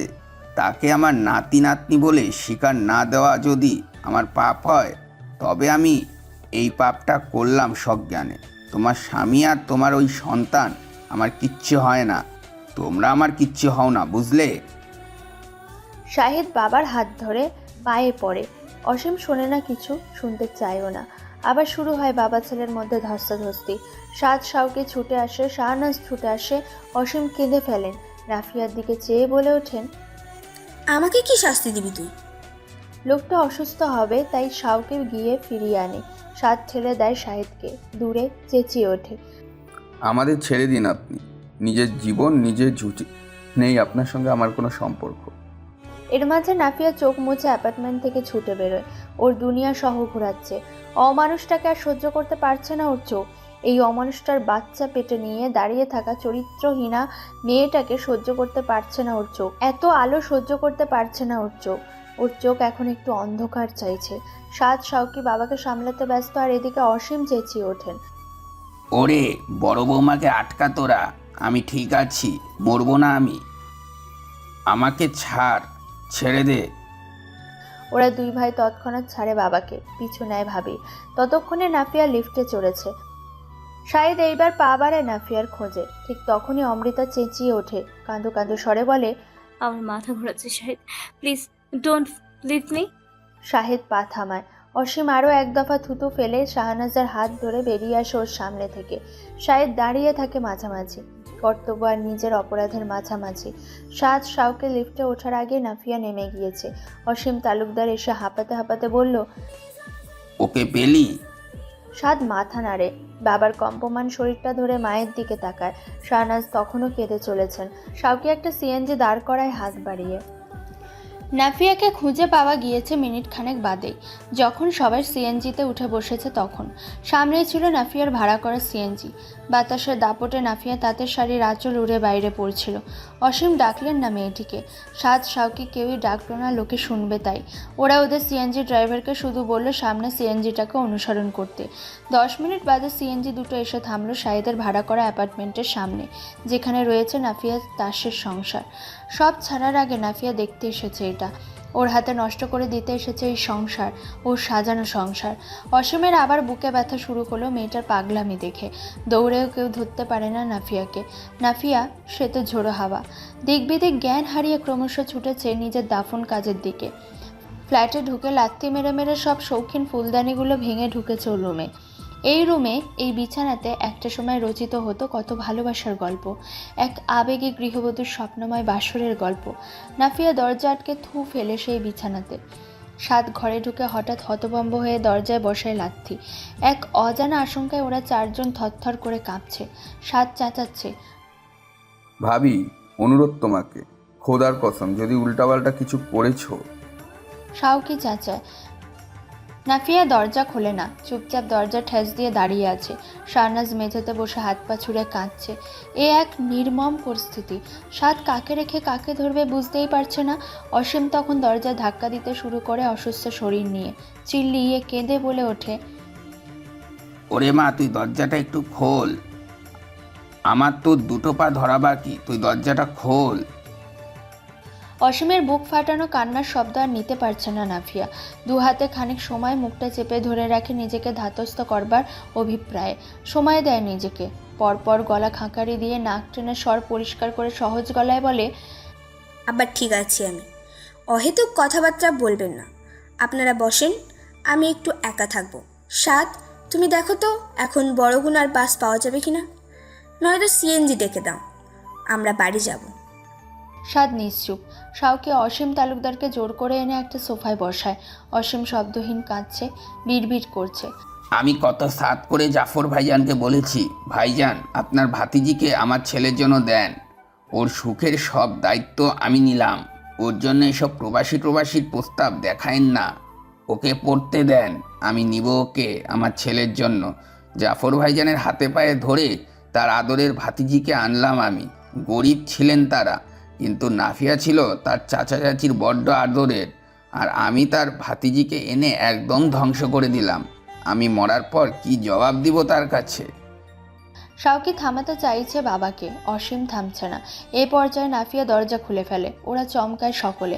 তাকে আমার নাতি নাতনি বলে স্বীকার না দেওয়া যদি আমার পাপ হয়, তবে আমি এই পাপটা করলাম সজ্ঞানে। তোমার স্বামী আর তোমার ওই সন্তান আমার কিচ্ছু হয় না। তোমরা আমার কিচ্ছু হও না, বুঝলে? শাহিদ বাবার হাত ধরে পায়ে পড়ে। অসীম শোনে না কিছু, শুনতে চায়ও না। আবার শুরু হয় বাবা ছেলের মধ্যে ধস্তাধস্তি। সাত শাওকে ছুটে আসে, শাহনাজ ছুটে আসে। অসীম কেঁদে ফেলেন। রাফিয়ার দিকে চেয়ে বলে ওঠেন, আমাকে কি শাস্তি দিবি তুই? লোকটা অসুস্থ হবে তাই শাওকে গিয়ে ফিরিয়ে আনে। সাত ঠেলে দেয় শাহিদকে, দূরে চেঁচিয়ে ওঠে, আমাদের ছেড়ে দিন আপনি। নিজের জীবন নিজের ঝুঁকি নেই আপনার সঙ্গে আমার কোনো সম্পর্ক। এর মাঝে নাফিয়া চোখ মুছে অ্যাপার্টমেন্ট থেকে ছুটে বেরোয়। ওর দুনিয়া সহ ঘোরাচ্ছে। অমানুষটাকে আর সহ্য করতে পারছে না ওর চোখ। এই অমানুষটার বাচ্চা পেটে নিয়ে দাঁড়িয়ে থাকা চরিত্রহীনা মেয়েটাকে সহ্য করতে পারছে না ওর চোখ। এত আলো সহ্য করতে পারছে না ওর চোখ। ওর চোখ এখন একটু অন্ধকার চাইছে। সাত শাওকি বাবাকে সামলাতে ব্যস্ত, আর এদিকে অসীম চেঁচিয়ে ওঠেন, ওরে বড় বৌমাকে আটকা তোরা, আমি ঠিক আছি, মরবো না আমি। আমাকে ছাড়, ছেড়ে দে। ওরা দুই ভাই তৎক্ষণাৎ ছাড়ে বাবাকে, পিছু নেয় ভাবি। ততক্ষণে নাফিয়া লিফটে চড়েছে। শাহিদ এইবার পা বাড়ায় নাফিয়ার খোঁজে। ঠিক তখনই অমৃতা চেঁচিয়ে ওঠে, কাঁদো কাঁদো স্বরে বলে, আমার মাথা ঘোরাচ্ছে Shahid, please don't leave me. Shahid পা থামায়। অসীম আরও এক দফা থুতু ফেলে শাহনাজের হাত ধরে বেরিয়ে আসে ওর সামনে থেকে। শাহিদ দাঁড়িয়ে থাকে মাঝামাঝি, কর্তব্য আর নিজের অপরাধের মাঝামাঝি। সাদ শাওকে লিফটে ওঠার আগে নাফিয়া নেমে গিয়েছে। অসীম তালুকদার এসে হাঁপাতে হাঁপাতে বলল, ওকে পেলি? সাদ মাথা নাড়ে, বাবার কম্পমান শরীরটা ধরে মায়ের দিকে তাকায়। শাহনাজ তখনও কেঁদে চলেছেন। শাওকে একটা সিএনজি দাঁড় করায় হাত বাড়িয়ে। নাফিয়াকে খুঁজে পাওয়া গিয়েছে মিনিট খানেক বাদেই। যখন সবাই সিএনজিতে উঠে বসেছে তখন সামনেই ছিল নাফিয়ার ভাড়া করা সিএনজি। বাতাসের দাপটে নাফিয়া তাঁতের শাড়ির আঁচল উড়ে বাইরে পড়ছিল। অসীম ডাকলেন না মেয়েটিকে। সাদ শাওকে কেউই ডাকলো না, লোকে শুনবে তাই। ওরা ওদের সিএনজি ড্রাইভারকে শুধু বলল সামনে সিএনজিটাকে অনুসরণ করতে। 10 মিনিট বাদে সিএনজি দুটো এসে থামলো শাহিদের ভাড়া করা অ্যাপার্টমেন্টের সামনে, যেখানে রয়েছে নাফিয়া তাসের সংসার। সব ছাড়ার আগে নাফিয়া দেখতে এসেছে এটা। ওর হাতে নষ্ট করে দিতে এসেছে এই সংসার, ওর সাজানো সংসার। অসীমের আবার বুকে ব্যথা শুরু হলো মেয়েটার পাগলামি দেখে। দৌড়েও কেউ ধরতে পারে না নাফিয়াকে। নাফিয়া সে তো ঝোড়ো হাওয়া, দিক বিদিক জ্ঞান হারিয়ে ক্রমশ ছুটেছে নিজের দাফন কাজের দিকে। ফ্ল্যাটে ঢুকে লাথি মেরে মেরে সব শৌখিন ফুলদানিগুলো ভেঙে ঢুকেছে ওর রুমে। এই রুমে, এই বিছানাতে একটা সময় রচিত হতো কত ভালোবাসার গল্প, এক আবেগী গৃহবধূর স্বপ্নময় বাসরের গল্প। নাফিয়া দরজা আটকে থু ফেলে সেই বিছানাতে। সাদ ঘরে ঢুকে হঠাৎ হতভম্ব হয়ে দরজায় বসায় লাথি। এক অজানা আশঙ্কায় ওরা চারজন থরথর করে কাঁপছে। সাদ চেঁচাচ্ছে, ভাবি, অনুরোধ তোমাকে, খোদার কসম যদি উল্টাপাল্টা কিছু করেছো। শাওকি চেঁচায়। নাফিয়া দরজা খোলে না, চুপচাপ দরজা ঠেস দিয়ে দাঁড়িয়ে আছে। শাহনাজ মেঝেতে বসে হাত পা ছুঁড়ে কাঁদছে। এ এক নির্মম পরিস্থিতি। সাদ কাকে রেখে কাকে ধরবে বুঝতেই পারছে না। অসীম তখন দরজা ধাক্কা দিতে শুরু করে অসুস্থ শরীর নিয়ে। চিল্লিয়ে কেঁদে বলে ওঠে, ওরে মা, তুই দরজাটা একটু খোল, আমার তো দুটো পা ধরা বাকি, তুই দরজাটা খোল। অসীমের বুক ফাটানো কান্নার শব্দ আর নিতে পারছে না নাফিয়া। দু হাতে খানিক সময় মুখটা চেপে ধরে রাখে নিজেকে ধাতস্থ করবার অভিপ্রায়ে। সময় দেয় নিজেকে। পরপর গলা খাঁকারি দিয়ে নাক টেনে স্বর পরিষ্কার করে সহজ গলায় বলে, আবার ঠিক আছি আমি, অহেতুক কথাবার্তা বলবেন না। আপনারা বসেন, আমি একটু একা থাকবো। সাদ, তুমি দেখো তো এখন বড়গুনার বাস পাওয়া যাবে কিনা, নয়তো সিএনজি ডেকে দাও, আমরা বাড়ি যাব। সাদ নিশ্চুপ। শাওকে অসীম তালুকদারকে জোর করে এনে একটা সোফায় বসায়। অসীম শব্দহীন কাঁদছে, বিড়বিড় করছে। আমি কত সাত করে জাফর ভাইজানকে বলেছি, ভাইজান আপনার ভাতিজিকে আমার ছেলের জন্য দেন, ওর সুখের সব দায়িত্ব আমি নিলাম, ওর জন্য এসব প্রবাসীর প্রস্তাব দেখায়েন না, ওকে পড়তে দেন, আমি নিব ওকে আমার ছেলের জন্য। জাফর ভাইজানের হাতে পায়ে ধরে তার আদরের ভাতিজিকে আনলাম আমি। গরিব ছিলেন তারা, কিন্তু নাফিয়া ছিল তার চাচা চাচির বড্ড আদরের, আর আমি তার ভাতিজিকে এনে একদম ধ্বংস করে দিলাম। আমি মরার পর কি জবাব দিব তার কাছে? শাওকি থামাতে চাইছে বাবাকে, অসীম থামছে না। এই পর্যায়ে নাফিয়া দরজা খুলে ফেলে। ওরা চমকায় সকলে।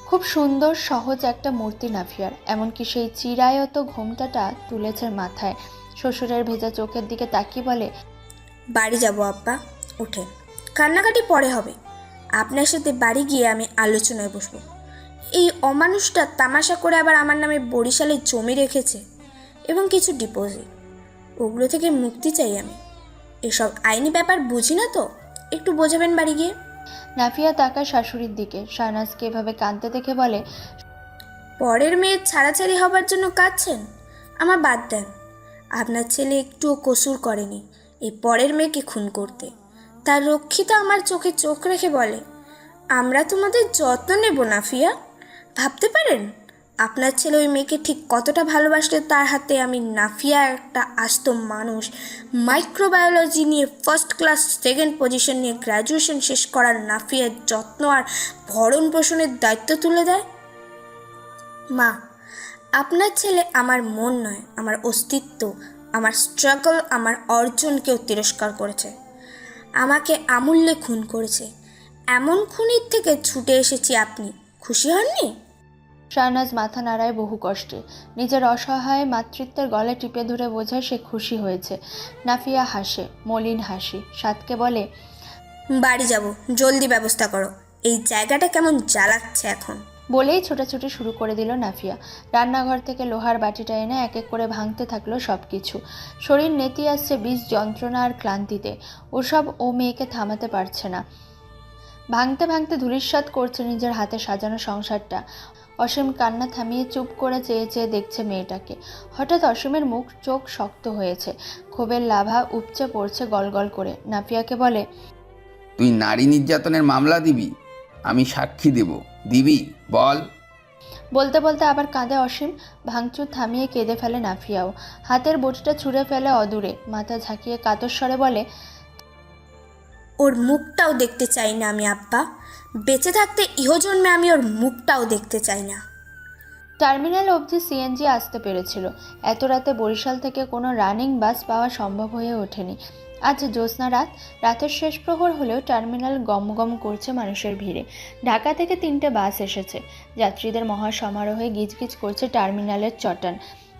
খুব সুন্দর সহজ একটা মূর্তি নাফিয়ার, এমনকি সেই চিরায়ত ঘোমটাটা তুলেছে মাথায়। শ্বশুরের ভেজা চোখের দিকে তাকিয়ে বলে, বাড়ি যাব আব্বা, ওঠেন, কান্নাকাটি পরে হবে। আপনার সাথে বাড়ি গিয়ে আমি আলোচনায় বসবো। এই অমানুষটা তামাশা করে আবার আমার নামে বরিশালে জমি রেখেছে এবং কিছু ডিপোজিট, ওগুলো থেকে মুক্তি চাই আমি। এসব আইনি ব্যাপার বুঝি না তো, একটু বোঝাবেন বাড়ি গিয়ে। নাফিয়া তাকায় শাশুড়ির দিকে। শাহনাজকে এভাবে কাঁদতে দেখে বলে, পরের মেয়ের ছাড়াছাড়ি হবার জন্য কাঁদছেন? আমার বাদ দেন, আপনার ছেলে একটুও কসুর করেনি এই পরের মেয়েকে খুন করতে। তার রক্ষিতা আমার চোখে চোখ রেখে বলে, আমরা তোমাদের যত্ন নেব নাফিয়া। ভাবতে পারেন আপনার ছেলে ওই মেয়েকে ঠিক কতটা ভালোবাসলে তার হাতে আমি নাফিয়া, একটা আস্ত মানুষ, মাইক্রোবায়োলজি নিয়ে ফার্স্ট ক্লাস সেকেন্ড পজিশন নিয়ে গ্র্যাজুয়েশন শেষ করার নাফিয়ার যত্ন আর ভরণ পোষণের দায়িত্ব তুলে দেয়। মা, আপনার ছেলে আমার মন নয়, আমার অস্তিত্ব, আমার স্ট্রাগল, আমার অর্জনকেও তিরস্কার করেছে, আমাকে আমূল্যে খুন করেছে। এমন খুনির থেকে ছুটে এসেছি, আপনি খুশি হননি? শাহনাজ মাথা নাড়ায় বহু কষ্টে, নিজের অসহায় মাতৃত্বের গলে টিপে ধরে বোঝায় সে খুশি হয়েছে। নাফিয়া হাসে, মলিন হাসি। সাদকে বলে, বাড়ি যাব, জলদি ব্যবস্থা করো, এই জায়গাটা কেমন জ্বালাচ্ছে এখন। বলেই ছোটাছুটি শুরু করে দিল নাফিয়া। রান্নাঘর থেকে লোহার বাটিটা এনে এক এক করে ভাঙতে থাকলো সব কিছু। শরীর নেতি আসছে বিষ যন্ত্রণা আর ক্লান্তিতে। ওসব ও মেয়েকে থামাতে পারছে না। ভাঙতে ভাঙতে ধূলিসাৎ করছে নিজের হাতে সাজানো সংসারটা। অসীম কান্না থামিয়ে চুপ করে চেয়ে চেয়ে দেখছে মেয়েটাকে। হঠাৎ অসীমের মুখ চোখ শক্ত হয়েছে, ক্ষোভের লাভা উপচে পড়ছে গলগল করে। নাফিয়াকে বলে, তুই নারী নির্যাতনের মামলা দিবি? আমি সাক্ষী দেব। দিবি? বল। বলতে বলতে আবার কাঁদে অসীম। ভাঙচুর থামিয়ে কেঁদে ফেলে নাফিয়াও। হাতের বটিটা ছুঁড়ে ফেলে অদূরে। মাথা ঝাঁকিয়ে কাতর স্বরে বলে, ওর মুখটাও দেখতে চাই না আমি আব্বা, বেঁচে থাকতে ইহজন্মে আমি ওর মুখটাও দেখতে চাই না। টার্মিনাল অবধি সিএনজি আসতে পেরেছিল। এত রাতে বরিশাল থেকে কোনো রানিং বাস পাওয়া সম্ভব হয়ে ওঠেনি। আজ জ্যোৎস্না রাত, রাতের শেষ প্রহর হলেও টার্মিনাল গমগম করছে মানুষের ভিড়ে। ঢাকা থেকে 3টে বাস এসেছে। যাত্রীদের মহাসমারোহে গিজগিজ করছে টার্মিনালের চটান।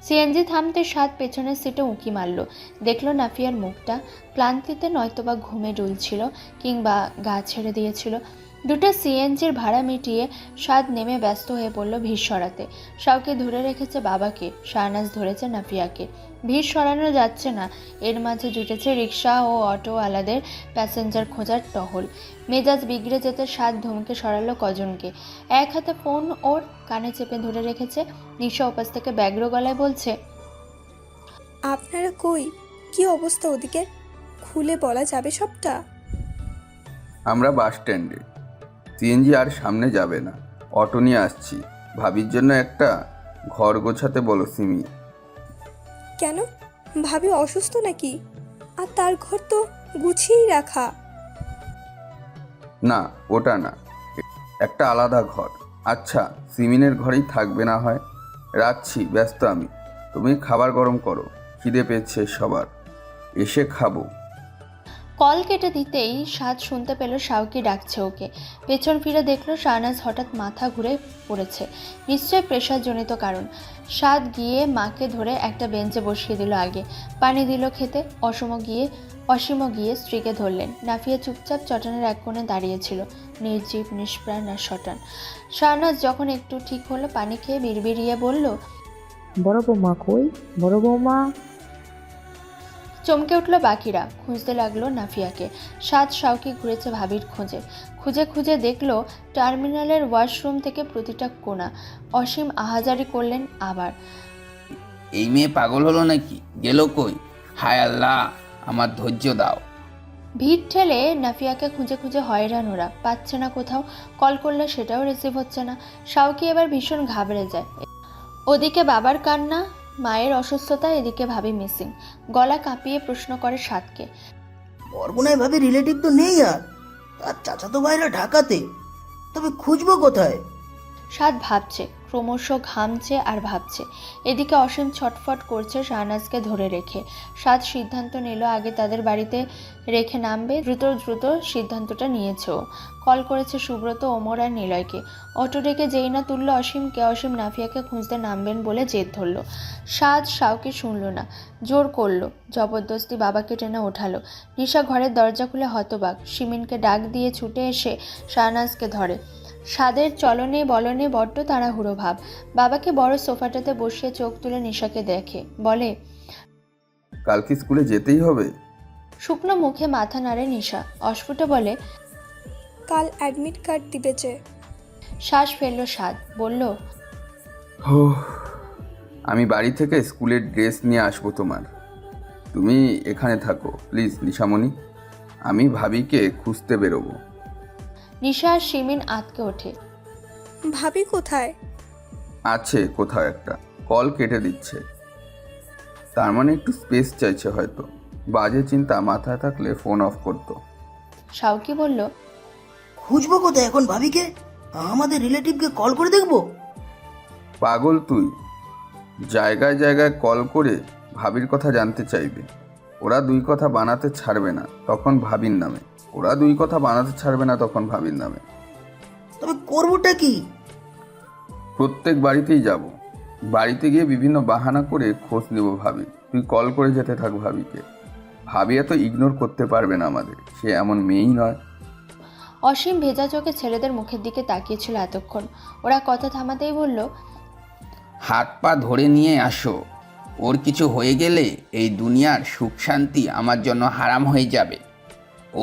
সিএনজি থামতে সাত পেছনের সিটে উঁকি মারল। দেখলো নাফিয়ার মুখটা। ক্লান্তিতে নয়তোবা ঘুমে ডুলছিল, কিংবা গা ছেড়ে দিয়েছিল। দুটো সিএনজির ভাড়া মিটিয়ে সাদ নেমে ব্যস্ত হয়ে পড়ল ভিড় সরাতে। শাওকে ধরে রেখেছে বাবাকে, শাহনাজ ধরেছে নাফিয়াকে। ভিড় সরানো যাচ্ছে না। এর মাঝে জুটেছে রিক্সা ও অটোওয়ালাদের প্যাসেঞ্জার খোঁজার টহল। মেজাজ বিগড়ে যেতে সাদ ধমকে সরালো কজনকে। এক হাতে ফোন ওর কানে চেপে ধরে রেখেছে। নিশা ওপাশ থেকে ব্যগ্র গলায় বলছে, আপনারা কই? কি অবস্থা ওদিকে? খুলে বলা যাবে সবটা? আমরা বাস স্ট্যান্ডে। সিএনজি আর সামনে যাবে না, অটো নিয়ে আসছি। ভাবির জন্য একটা ঘর গোছাতে বলো সিমি। কেন? ভাবি অসুস্থ নাকি? আর তার ঘর তো গুছিয়েই রাখা। না, ওটা না, একটা আলাদা ঘর। আচ্ছা, সিমিনের ঘরেই থাকবে না হয়। রাখছি, ব্যস্ত আমি। তুমি খাবার গরম করো, খিদে পেয়েছে সবার, এসে খাবো। কল কেটে দিতেই সাদ শুনতে পেল শাওকি ডাকছে ওকে। পেছন ফিরে দেখলো শাহনাজ হঠাৎ মাথা ঘুরে পড়েছে। নিশ্চয় প্রেশারজনিত কারণ। সাদ গিয়ে মাকে ধরে একটা বেঞ্চে বসিয়ে দিল আগে। পানি দিল খেতে। অসীমও গিয়ে স্ত্রীকে ধরলেন। নাফিয়া চুপচাপ চটানের এক কোণে দাঁড়িয়েছিল, নির্জীব, নিষ্প্রাণ আর শটান। শাহনাজ যখন একটু ঠিক হলো, পানি খেয়ে বিড়বিড়িয়ে বলল, বড় বৌমা কই? বড় বৌমা। চমকে উঠল বাকিরা। খুঁজতে লাগলো নাফিয়াকে। সাদ শাওকি ঘুরেছে ভাবির খোঁজে। খুঁজে খুঁজে দেখলো টার্মিনালের ওয়াশরুম থেকে প্রতিটা কোণা। অসীম আহাজারি করলেন আবার, এই মেয়ে পাগল হলো নাকি? গেল কই? হায় আল্লাহ, আমার ধৈর্য দাও। ভিড় ঠেলে নাফিয়াকে খুঁজে খুঁজে হয়রান ওরা। পাচ্ছে না কোথাও। কল করলে সেটাও রিসিভ হচ্ছে না। শাওকি এবার ভীষণ ঘাবড়ে যায়। ওদিকে বাবার কান্না, মায়ের অসুস্থতা, এদিকে ভাবি মিসিং। গলা কাঁপিয়ে প্রশ্ন করে সাদকে, বরগুনায় ভাবে রিলেটিভ তো নেই আর চাচাতো ভাইরা ঢাকাতে, তবে খুঁজবো কোথায়? সাদ ভাবছে, ক্রমশ ঘামছে আর ভাবছে। এদিকে অসীম ছটফট করছে শাহনাজকে ধরে রেখে। সাদ সিদ্ধান্ত নিল আগে তাদের বাড়িতে রেখে নামবে। দ্রুত দ্রুত সিদ্ধান্তটা নিয়েছে ও। কল করেছে সুব্রত, ওমর আর নিলয়কে। অটো ডেকে যেই না তুলল অসীমকে, অসীম নাফিয়াকে খুঁজতে নামবেন বলে জেদ ধরল। সাদ শাওকে শুনল না, জোর করলো, জবরদস্তি বাবাকে টেনে ওঠালো। নিশা ঘরের দরজা খুলে হতবাক। শিমিনকে ডাক দিয়ে ছুটে এসে শাহনাজকে ধরে। সাদের চলনে বলনে বড্ড তাড়াহুড়ো ভাব। বাবাকে বড় সোফাটাতে বসিয়ে চোখ তুলে নিশাকে দেখে, বলে, কাল কি স্কুলে যেতেই হবে? শুকনো মুখে মাথা নাড়ে নিশা। অস্ফুটে বলে, কাল অ্যাডমিট কার্ড দিবে যে। শ্বাস ফেলল সাদ, বলল, আমি বাড়ি থেকে স্কুলের ড্রেস নিয়ে আসবো তোমার। তুমি এখানে থাকো প্লিজ নিশামণি, আমি ভাবিকে খুঁজতে বেরোবো। নিশা আর শিমিন আতকে ওঠে। ভাবি কোথায়? আছে কোথাও একটা, কল কেটে দিচ্ছে। তার মানে একটু স্পেস চাইছে হয়তো। বাজে চিন্তা মাথায় থাকলে ফোন অফ করতো। শাওকি বলল, খুঁজবো কোথায় এখন ভাবিকে? আমাদের রিলেটিভকে কল করে দেখবো? পাগল তুই? জায়গায় জায়গায় কল করে ভাবির কথা জানতে চাইবে। ওরা দুই কথা বানাতে ছাড়বে না তখন ভাবির নামে, ওরা দুই কথা বানাতে ছাড়বে না তখন ভাবির নামে। তবে করবোটা কি? প্রত্যেক বাড়িতেই যাব, বাড়িতে গিয়ে বিভিন্ন বাহানা করে খোঁজ নেব ভাবি। তুই কল করে যেতে থাক ভাবিকে। ভাবি এত ইগনোর করতে পারবে না আমাদের, সে এমন মেয়েই নয়। অসীম ভেজা চোখে ছেলেদের মুখের দিকে তাকিয়েছিল এতক্ষণ। ওরা কথা থামাতেই বলল, হাত পা ধরে নিয়ে আসো, ওর কিছু হয়ে গেলে এই দুনিয়ার সুখ শান্তি আমার জন্য হারাম হয়ে যাবে।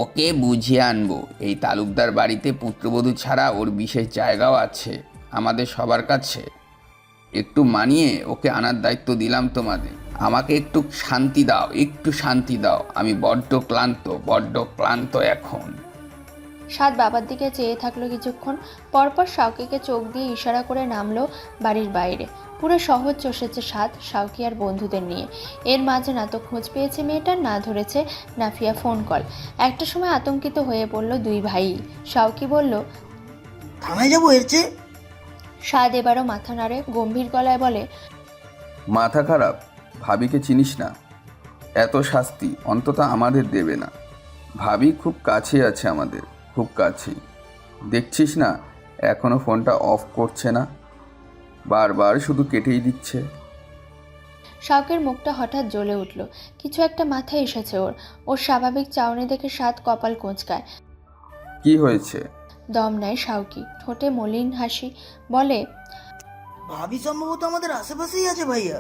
ওকে বুঝিয়ে আনবো, এই তালুকদার বাড়িতে পুত্রবধূ ছাড়া ওর বিশেষ জায়গাও আছে আমাদের সবার কাছে। একটু মানিয়ে ওকে আনার দায়িত্ব দিলাম তোমাদের। আমাকে একটু শান্তি দাও, একটু শান্তি দাও, আমি বড্ড ক্লান্ত এখন। সাদ বাবার দিকে চেয়ে থাকলো কিছুক্ষণ, পরপর শাওকিকে চোখ দিয়ে ইশারা করে নামলো বাড়ির বাইরে। পুরো শহর চষেছে সাদ শাওকি আর বন্ধুদের নিয়ে। এর মাঝে না তো খোঁজ পেয়েছে মেয়েটার, না ধরেছে নাফিয়া ফোন কল। একটা সময় আতঙ্কিত হয়ে পড়ল দুই ভাই। শাওকি বলল, থানায় যাবো এর চেয়ে? সাদ এবারও মাথা নাড়ে, গম্ভীর গলায় বলে, মাথা খারাপ? ভাবিকে চিনিস না? এত শাস্তি অন্তত আমাদের দেবে না। ভাবি খুব কাছে আছে আমাদের, খুব কাছেই। দেখছিস না এখনো ফোনটা অফ করছে না, বারবার শুধু কেটেই দিচ্ছে। শাওকের মুখটা হঠাৎ জ্বলে উঠল। কিছু একটা মাথায় এসেছে ওর স্বাভাবিক চাউনি দেখে সাদ কপাল কোঁচকায়। কি হয়েছে? দম নেয় শাওকি, ঠোঁটে মলিন হাসি, বলে, ভাবি সম্ভবত আমাদের আশেপাশেই আছে ভাইয়া।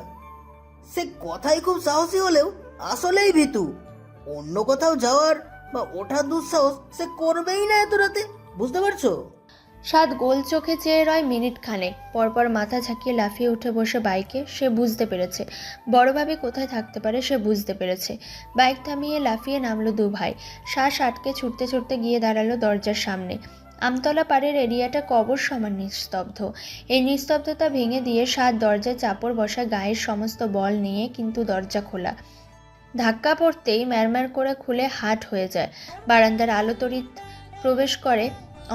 সে কথাই খুব সাহসী হলেও আসলেই ভীতু। অন্য কোথাও যাওয়ার বা ওঠার দুঃসাহস সে করবেই না এত রাতে, বুঝতে পারছো? সাদ গোল চোখে চেয়ে রয় মিনিট খানেক, পরপর মাথা ঝাঁকিয়ে লাফিয়ে উঠে বসে বাইকে। সে বুঝতে পেরেছে বড়ভাবে কোথায় থাকতে পারে, সে বুঝতে পেরেছে। বাইক থামিয়ে লাফিয়ে নামলো দু ভাই। শ্বাস আটকে ছুটতে ছুটতে গিয়ে দাঁড়ালো দরজার সামনে। আমতলা পাড়ের এরিয়াটা কবর সমান নিস্তব্ধ। এই নিস্তব্ধতা ভেঙে দিয়ে সাদ দরজায় চাপড় বসা, গায়ের সমস্ত বল নিয়ে, কিন্তু দরজা খোলা। ধাক্কা পড়তেই ম্যারম্যার করে খুলে হাট হয়ে যায়। বারান্দার আলো তড়িৎ প্রবেশ করে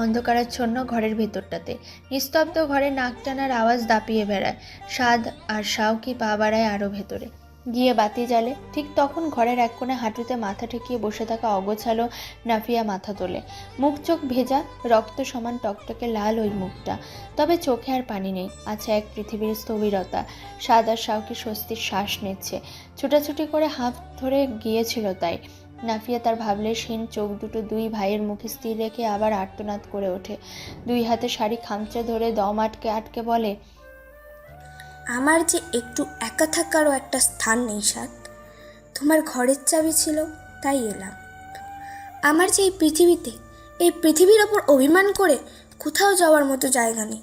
অন্ধকারাচ্ছন্ন ঘরের ভেতরটাতে। নিস্তব্ধ ঘরে নাক টানার আওয়াজ দাপিয়ে বেড়ায়। সাদ আর শাওকি পা বাড়ায় আরও ভেতরে গিয়ে বাতি জ্বালে। ঠিক তখন ঘরের এক কোণে হাঁটুতে মাথা ঠেকিয়ে বসে থাকা অগোছালো নাফিয়া মাথা তোলে। মুখ চোখ ভেজা, রক্ত সমান টকটকে লাল ওই মুখটা। তবে চোখে আর পানি নেই, আছে এক পৃথিবীর স্থবিরতা। সাদ আর শাওকি স্বস্তির শ্বাস নিচ্ছে। ছোটাছুটি করে হাঁফ ধরে গিয়েছিল তাই। নাফিয়া তার ভাবলেশহীন চোখ দুটো দুই ভাইয়ের মুখে স্থির রেখে আবার আর্তনাদ করে ওঠে। দুই হাতে শাড়ি খামচে ধরে দম আটকে আটকে বলে, আমার যে একটু একা থাকারও একটা স্থান নেই সাদ। তোমার ঘরের চাবি ছিল তাই এলাম। আমার যে এই পৃথিবীর ওপর অভিমান করে কোথাও যাওয়ার মতো জায়গা নেই।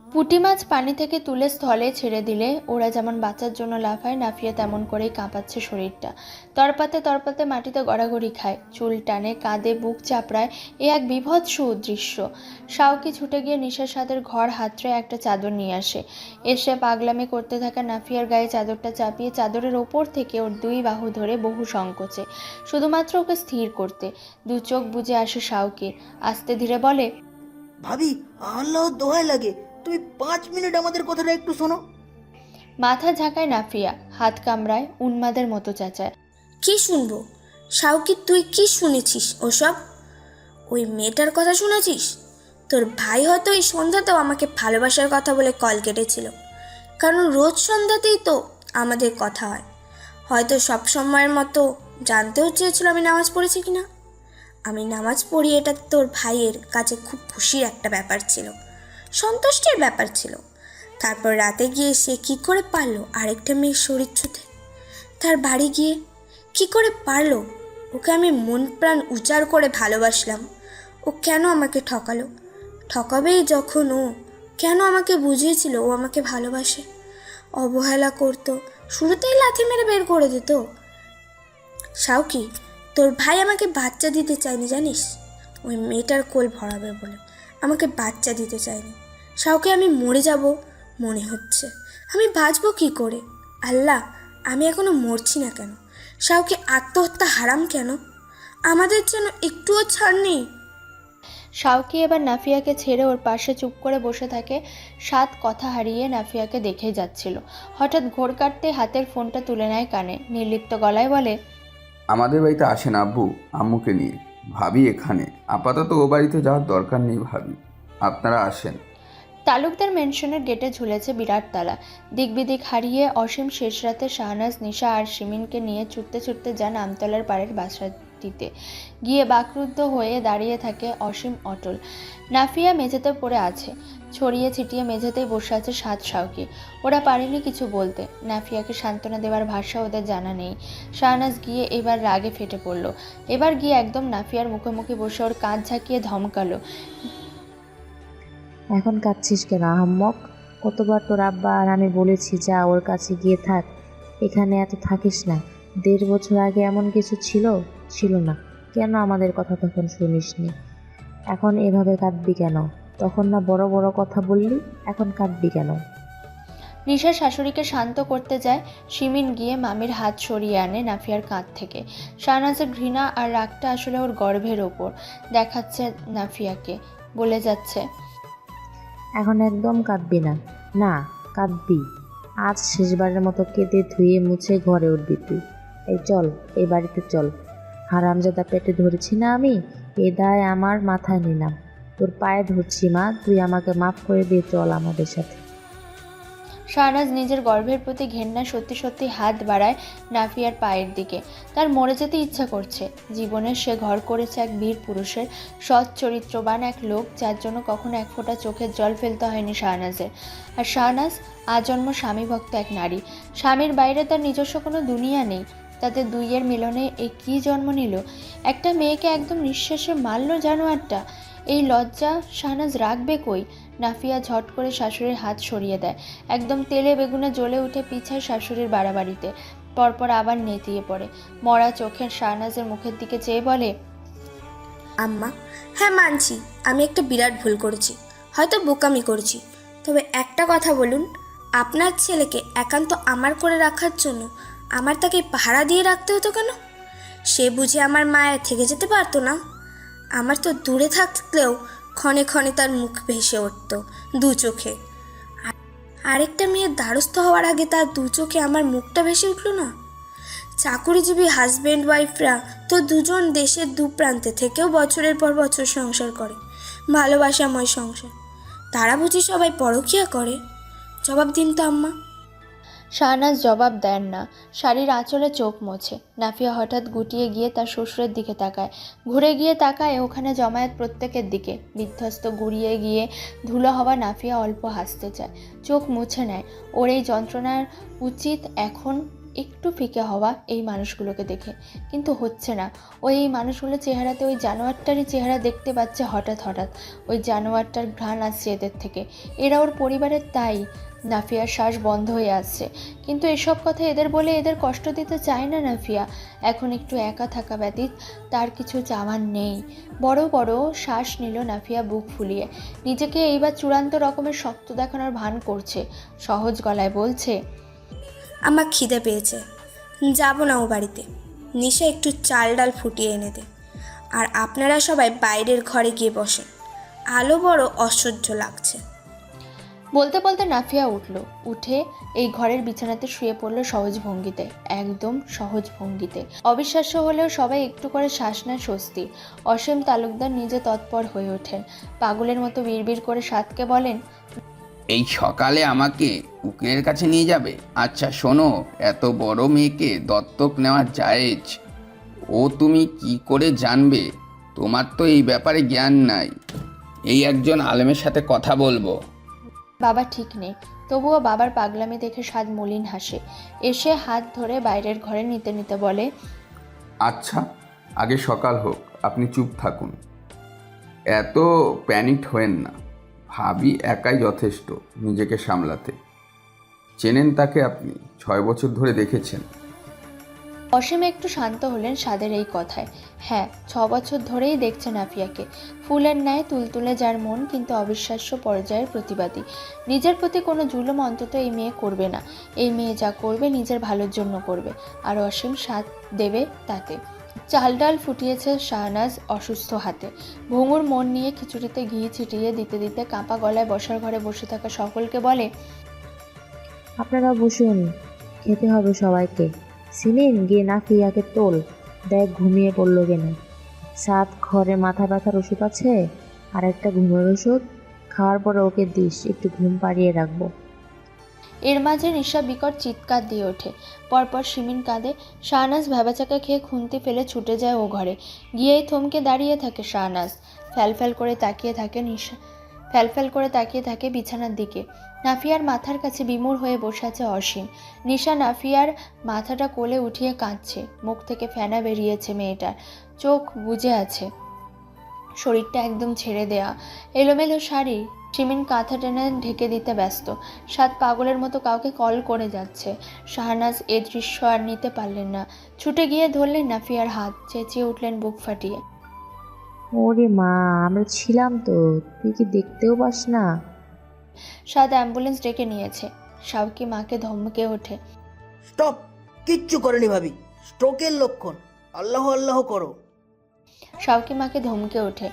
পুঁটি মাছ পানি থেকে তুলে স্থলে ছেড়ে দিলে ওরা যেমন বাঁচার জন্য লাফায়, নাফিয়া তেমন করেই কাঁপাচ্ছে শরীরটা। তরপাতে তরপাতে মাটিতে গড়াগড়ি খায়, চুল টানে, কাঁধে বুক চাপড়ায়। এ এক বিভৎস দৃশ্য। শাওকি ছুটে গিয়ে নিশার সাদের ঘর হাতড়ে একটা চাদর নিয়ে আসে। এসে পাগলামি করতে থাকা নাফিয়ার গায়ে চাদরটা চাপিয়ে চাদরের ওপর থেকে ওর দুই বাহু ধরে বহু সংকোচে, শুধুমাত্র ওকে স্থির করতে। দু চোখ বুজে আসে শাওকি, আস্তে ধীরে বলে, ভাবি আল্লাহর দোহাই লাগে, তুমি 5 মিনিট আমাদের কথাটা একটু শোনো। মাথা ঝাঁকায় নাফিয়া, হাত কামড়ায়, উন্মাদের মতো চেঁচায়, কি শুনবো? শাওকি, তুই কি শুনেছিস ওসব? ওই মেয়েটার কথা শুনেছিস? তোর ভাই হয়তো এই সন্ধ্যাতেও আমাকে ভালোবাসার কথা বলে কল কেটেছিল, কারণ রোজ সন্ধ্যাতেই তো আমাদের কথা হয়। হয়তো সব সময়ের মতো জানতেও চেয়েছিল আমি নামাজ পড়েছি কিনা। আমি নামাজ পড়ি, এটা তোর ভাইয়ের কাছে খুব খুশির একটা ব্যাপার ছিল, সন্তুষ্টির ব্যাপার ছিল। তারপর রাতে গিয়ে সে কি করে পারলো আরেকটা মেয়ের শরীর ছুঁতে? তার বাড়ি গিয়ে কি করে পারলো? ওকে আমি মন প্রাণ উজাড় করে ভালোবাসলাম, ও কেন আমাকে ঠকালো? ঠকাবেই যখন, ও কেন আমাকে বুঝিয়েছিল ও আমাকে ভালোবাসে? অবহেলা করতো, শুরুতেই লাথি মেরে বের করে দিত। শাওকি, তোর ভাই আমাকে বাচ্চা দিতে চায়নি জানিস? ওই মেয়েটার কোল ভরাবে বলে আমাকে বাচ্চা দিতে চায়নি। শাওকি, আমি মরে যাব মনে হচ্ছে। আমি বাঁচবো কি করে? আল্লাহ, আমি এখনো মরছি না কেন? শাওকি, আত্মহত্যা হারাম কেন? আমাদের যেন একটুও ছাড় নেই। শাওকি এবার নাফিয়াকে ছেড়ে ওর পাশে চুপ করে বসে থাকে। সাত কথা হারিয়ে নাফিয়াকে দেখেই যাচ্ছিল। হঠাৎ ঘোর কাটতে হাতের ফোনটা তুলে নেয় কানে, নির্লিপ্ত গলায় বলে, আমাদের বাড়িতে আসেন আব্বু আম্মুকে নিয়ে। ভাবি এখানে, আপাতত ও বাড়িতে যাওয়ার দরকার নেই ভাবি, আপনারা আসেন। তালুকদার মেনশনের গেটে ঝুলেছে বিরাট তালা। দিক বিদিক হারিয়ে অসীম শেষ রাতে শাহনাজ, নিশা আর শিমিনকে নিয়ে ছুটতে ছুটতে যান আমতলার পাড়ের বাসাটিতে। গিয়ে বাকরুদ্ধ হয়ে দাঁড়িয়ে থাকে অসীম অটল। নাফিয়া মেঝেতে পড়ে আছে, ছড়িয়ে ছিটিয়ে মেঝেতেই বসে আছে সাত শাওকি। ওরা পারেনি কিছু বলতে। নাফিয়াকে সান্ত্বনা দেওয়ার ভাষা ওদের জানা নেই। শাহনাজ গিয়ে এবার রাগে ফেটে পড়ল। এবার গিয়ে একদম নাফিয়ার মুখোমুখি বসে ওর কাঁধ ঝাঁকিয়ে ধমকালো, এখন কাঁদছিস কেন আহাম্মক? কতবার তোর আব্বা আর আমি বলেছি যা ওর কাছে গিয়ে থাক, এখানে এত থাকিস না। 1.5 বছর আগে এমন কিছু ছিল না। কেন আমাদের কথা তখন শুনিসনি? এখন এভাবে কাঁদবি কেন? তখন না বড় বড় কথা বললি, এখন কাঁদবি কেন? নিশা শাশুড়িকে শান্ত করতে যায়। শিমিন গিয়ে মামির হাত সরিয়ে আনে নাফিয়ার কাঁধ থেকে। শাহনাজের ঘৃণা আর রাগটা আসলে ওর গর্ভের ওপর দেখাচ্ছে নাফিয়াকে, বলে যাচ্ছে, এখন একদম কাঁদবি না। না, কাঁদবি। আজ শেষবারের মতো কেঁদে ধুয়ে মুছে ঘরে উঠবি তুই। এই চল, এই বাড়িতে চল। হারামজাদা পেটে ধরেছি না আমি, এ দায় আমার মাথায় নিলাম। তোর পায়ে ধরছি মা, তুই আমাকে মাফ করে দিয়ে চল আমাদের সাথে। শাহনাজ নিজের গর্ভের প্রতি ঘেন্না সত্যি সত্যি হাত বাড়ায় নাফিয়ার পায়ের দিকে। তার মরে যেতে ইচ্ছা করছে। জীবনের সে ঘর করেছে এক বীর পুরুষের, সৎ চরিত্রবান এক লোক, যার জন্য কখনো এক ফোঁটা চোখের জল ফেলতে হয়নি শাহনাজের। আর শাহনাজ আজন্ম স্বামীভক্ত এক নারী। স্বামীর বাইরে তার নিজস্ব কোনো দুনিয়া নেই। তাদের দুইয়ের মিলনে এ কী জন্ম নিল? একটা মেয়েকে একদম নিঃশ্বাসে মারল জানোয়ারটা। এই লজ্জা শাহনাজ রাখবে কই? নাফিয়া ঝট করে শাশুড়ির হাত সরিয়ে দেয়। একদম তেলে বেগুনে জ্বলে উঠে পিছায় শাশুড়ির বাড়াবাড়িতে। পরপর আবার নেতিয়ে পড়ে। মরা চোখের শাহনাজের মুখের দিকে চেয়ে বলে, আম্মা, হ্যাঁ মানছি আমি একটা বিরাট ভুল করেছি, হয়তো বোকামি করেছি। তবে একটা কথা বলুন, আপনার ছেলেকে একান্ত আমার করে রাখার জন্য আমার তাকে ভাড়া দিয়ে রাখতে হতো কেন? সে বুঝে আমার মায়ের থেকে যেতে পারতো না? আমার তো দূরে থাকলেও ক্ষণে ক্ষণে তার মুখ ভেসে উঠত দু চোখে। আরেকটা মেয়ের দ্বারস্থ হওয়ার আগে তার দু চোখে আমার মুখটা ভেসে উঠল না? চাকুরিজীবী হাজব্যান্ড ওয়াইফরা তো দুজন দেশের দু প্রান্তে থেকেও বছরের পর বছর সংসার করে, ভালোবাসাময় সংসার। তারা বুঝি সবাই পরকীয়া করে? জবাব দিন তো আম্মা। শাহনাজ জবাব দেন না, শাড়ির আঁচলে চোখ মোছে। নাফিয়া হঠাৎ গুটিয়ে গিয়ে তার শ্বশুরের দিকে তাকায়। ঘুরে গিয়ে তাকায় ওখানে জমায়েত প্রত্যেকের দিকে। বিধ্বস্ত গুড়িয়ে গিয়ে ধুলো হওয়া নাফিয়া অল্প হাসতে চায়, চোখ মুছে নেয়। ওর এই যন্ত্রণার উচিত এখন একটু ফিকে হওয়া এই মানুষগুলোকে দেখে, কিন্তু হচ্ছে না। ওই এই মানুষগুলোর চেহারাতে ওই জানোয়ারটারই চেহারা দেখতে পাচ্ছে হঠাৎ হঠাৎ। ওই জানোয়ারটার ঘ্রাণ আসছে এদের থেকে। এরা ওর পরিবারের, তাই নাফিয়ার শ্বাস বন্ধ হয়ে আসছে। কিন্তু এসব কথা এদের বলে এদের কষ্ট দিতে চায় না নাফিয়া। এখন একটু একা থাকা ব্যতীত তার কিছু চাওয়ার নেই। বড় বড় শ্বাস নিল নাফিয়া বুক ফুলিয়ে। নিজেকে এইবার চূড়ান্ত রকমের শক্ত দেখানোর ভান করছে। সহজ গলায় বলছে, আমার খিদে পেয়েছে, যাব না ও বাড়িতে। নিশা একটু চাল ডাল ফুটিয়ে এনে দে। আর আপনারা সবাই বাইরের ঘরে গিয়ে বসেন, আলো বড় অসহ্য লাগছে। বলতে বলতে নাফিয়া উঠে এই ঘরের বিছানাতে শুয়ে পড়লো সহজ ভঙ্গিতে, একদম সহজ ভঙ্গিতে। অবিশ্বাস্য হলেও সবাই একটু করে শ্বাস নেয় স্বস্তি। অসীম তালুকদার নিজে তৎপর হয়ে ওঠেন। পাগলের মতো বিড়বিড় করে সাতকে বলেন, এই সকালে আমাকে উকিলের কাছে নিয়ে যাবে? আচ্ছা শোনো, এত বড় মেয়েকে দত্তক নেওয়া জায়েজ? ও তুমি কি করে জানবে? তোমার তো এই ব্যাপারে জ্ঞান নাই। এই একজন আলেমের সাথে কথা বলবো। বাবা ঠিক নেই, তবুও বাবার পাগলামি দেখে সাদ মলিন হাসে। এসে হাত ধরে বাইরের ঘরে নিতে নিতে বলে, আচ্ছা আগে সকাল হোক, আপনি চুপ থাকুন, এত প্যানিক হয়েন না। ভাবি একাই যথেষ্ট নিজেকে সামলাতে। চেনেন তাকে আপনি, 6 বছর ধরে দেখেছেন। অসীম একটু শান্ত হলেন সাদের এই কথায়। হ্যাঁ, 6 বছর ধরেই দেখছে নাফিয়াকে। ফুলের ন্যায় তুলতুলে যার মন, কিন্তু অবিশ্বাস্য পর্যায়ের প্রতিবাদী। নিজের প্রতি কোনো জুলুম অন্তত এই মেয়ে করবে না। এই মেয়ে যা করবে নিজের ভালোর জন্য করবে, আর অসীম সাথ দেবে তাতে। চাল ডাল ফুটিয়েছে শাহনাজ অসুস্থ হাতে। ভঙ্গুর মন নিয়ে খিচুড়িতে ঘি ছিটিয়ে দিতে দিতে কাঁপা গলায় বসার ঘরে বসে থাকা সকলকে বলে, আপনারা বসুন, খেতে হবে সবাইকে। সিমিন, গিয়ে নাফিয়াকে তোল, দেখ ঘুমিয়ে পড়লো কেন। 7 ঘরে মাথা ব্যথার ওষুধ আছে, আর একটা ঘুমের ওষুধ। খাওয়ার পরে ওকে দিস, একটু ঘুম পাড়িয়ে রাখবো। এর মাঝে নিশা বিকট চিৎকার দিয়ে ওঠে। পরপর সিমিন কাঁদে। শাহনাজ ভেবাচাকা খেয়ে খুন্তি ফেলে ছুটে যায় ও ঘরে। গিয়েই থমকে দাঁড়িয়ে থাকে শাহনাজ। ফ্যালফ্যাল করে তাকিয়ে থাকে বিছানার দিকে। নাফিয়ার মাথার কাছে বিমূঢ় হয়ে বসে আছে অসীম। নিশা নাফিয়ার মাথাটা কোলে উঠিয়ে কাঁদছে। মুখ থেকে ফেনা বেরিয়েছে মেয়েটার, চোখ বুজে আছে, শরীরটা একদম ছেড়ে দেয়া, এলোমেলো শাড়ি। সিমিন কাঁথা টেনে ঢেকে দিতে ব্যস্ত। 7 পাগলের মতো কাউকে কল করে যাচ্ছে। শাহনাজ এ দৃশ্য আর নিতে পারলেন না, ছুটে গিয়ে ধরলেন নাফিয়ার হাত, চেঁচিয়ে উঠলেন বুক ফাটিয়ে, ওরে মা, আমরা ছিলাম তো, তুই কি দেখতেও পাস না? 7 অ্যাম্বুলেন্স ডেকে নিয়েছে। শাওকি মাকে ধমকে ওঠে, স্টপ, কিচ্ছু করেনি ভাবি, স্ট্রোকের লক্ষণ, আল্লাহ আল্লাহ করো। শাওকি মাকে ধমকে ওঠে।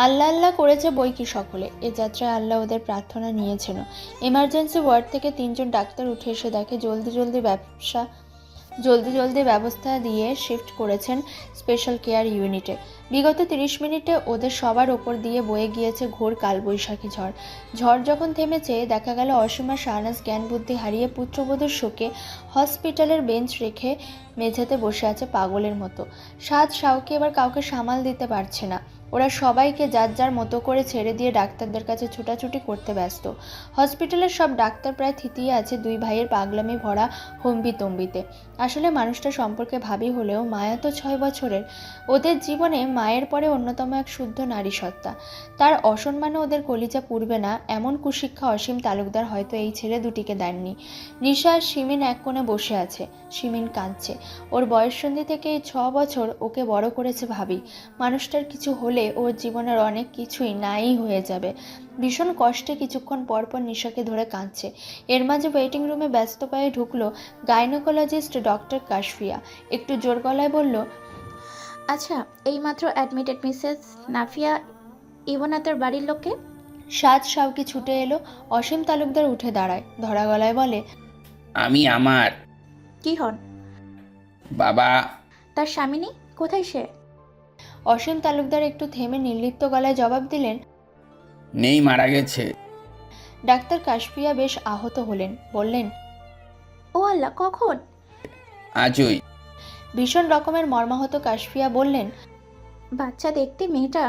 আল্লাহ আল্লাহ করেছে বই কি সকলে। এ যাত্রায় আল্লাহ ওদের প্রার্থনা নিয়েছিল। এমার্জেন্সি ওয়ার্ড থেকে 3 জন ডাক্তার উঠে এসে দেখে জলদি ব্যবস্থা দিয়ে শিফট করেছেন স্পেশাল কেয়ার ইউনিটে। বিগত 30 মিনিটে ওদের সবার ওপর দিয়ে বয়ে গিয়েছে ঘোর কালবৈশাখী ঝড়। ঝড় যখন থেমেছে, দেখা গেল অসীমা শাহনাজ জ্ঞান বুদ্ধি হারিয়ে পুত্রবধূর শোকে হসপিটালের বেঞ্চ রেখে মেঝেতে বসে আছে পাগলের মতো। শাওকি এবার কাউকে সামাল দিতে পারছে না। ওরা সবাইকে যার যার মতো করে ছেড়ে দিয়ে ডাক্তারদের কাছে ছুটাছুটি করতে ব্যস্ত। হসপিটালের সব ডাক্তার প্রায় থিতিয়ে আছে 2 ভাইয়ের পাগলামি ভরা হম্বিতম্বিতে। আসলে মানুষটা সম্পর্কে ভাবি হলেও মায়া তো 6 বছরের। ওদের জীবনে মায়ের পরে অন্যতম এক শুদ্ধ নারী সত্তা। তার অসম্মানে ওদের কলিজা পুড়বে না, এমন কুশিক্ষা অসীম তালুকদার হয়তো এই ছেলে দুটিকে দেননি। নিশা আর সিমিন এক কোণে বসে আছে। সিমিন কাঁদছে। ওর বয়ঃসন্ধি থেকে এই 6 বছর ওকে বড় করেছে ভাবি। মানুষটার কিছু হলে ওর জীবনের অনেক কিছুই নাই হয়ে যাবে। ভীষণ কষ্টে কিছুক্ষণ পরপর নিশাকে ধরে কাঁদছে। এর মাঝে ওয়েটিং রুমে ব্যস্ত পায়ে ঢুকলো গাইনোকোলজিস্ট ডক্টর কাশফিয়া। একটু জোর গলায় বলল, আচ্ছা, এইমাত্র অ্যাডমিটেড মিসেস নাফিয়া ইবনাতের বাড়ির লোককে। শাওকি ছুটে এলো। অসীম তালুকদার উঠে দাঁড়ায়, ধরা গলায় বলে, আমি আমার কি হন? বাবা। তার স্বামী নেই? কোথায় সে? অসীম তালুকদার একটু থেমে নির্লিপ্ত গলায় জবাব দিলেন, নেই, মারা গেছে। ডাক্তার কাশফিয়া বেশ আহত হলেন, বললেন, ও আল্লাহ, কখন? আজই। ভীষণ রকমের মর্মাহত কাশফিয়া বললেন, বাচ্চা দেখতে মেয়েটা,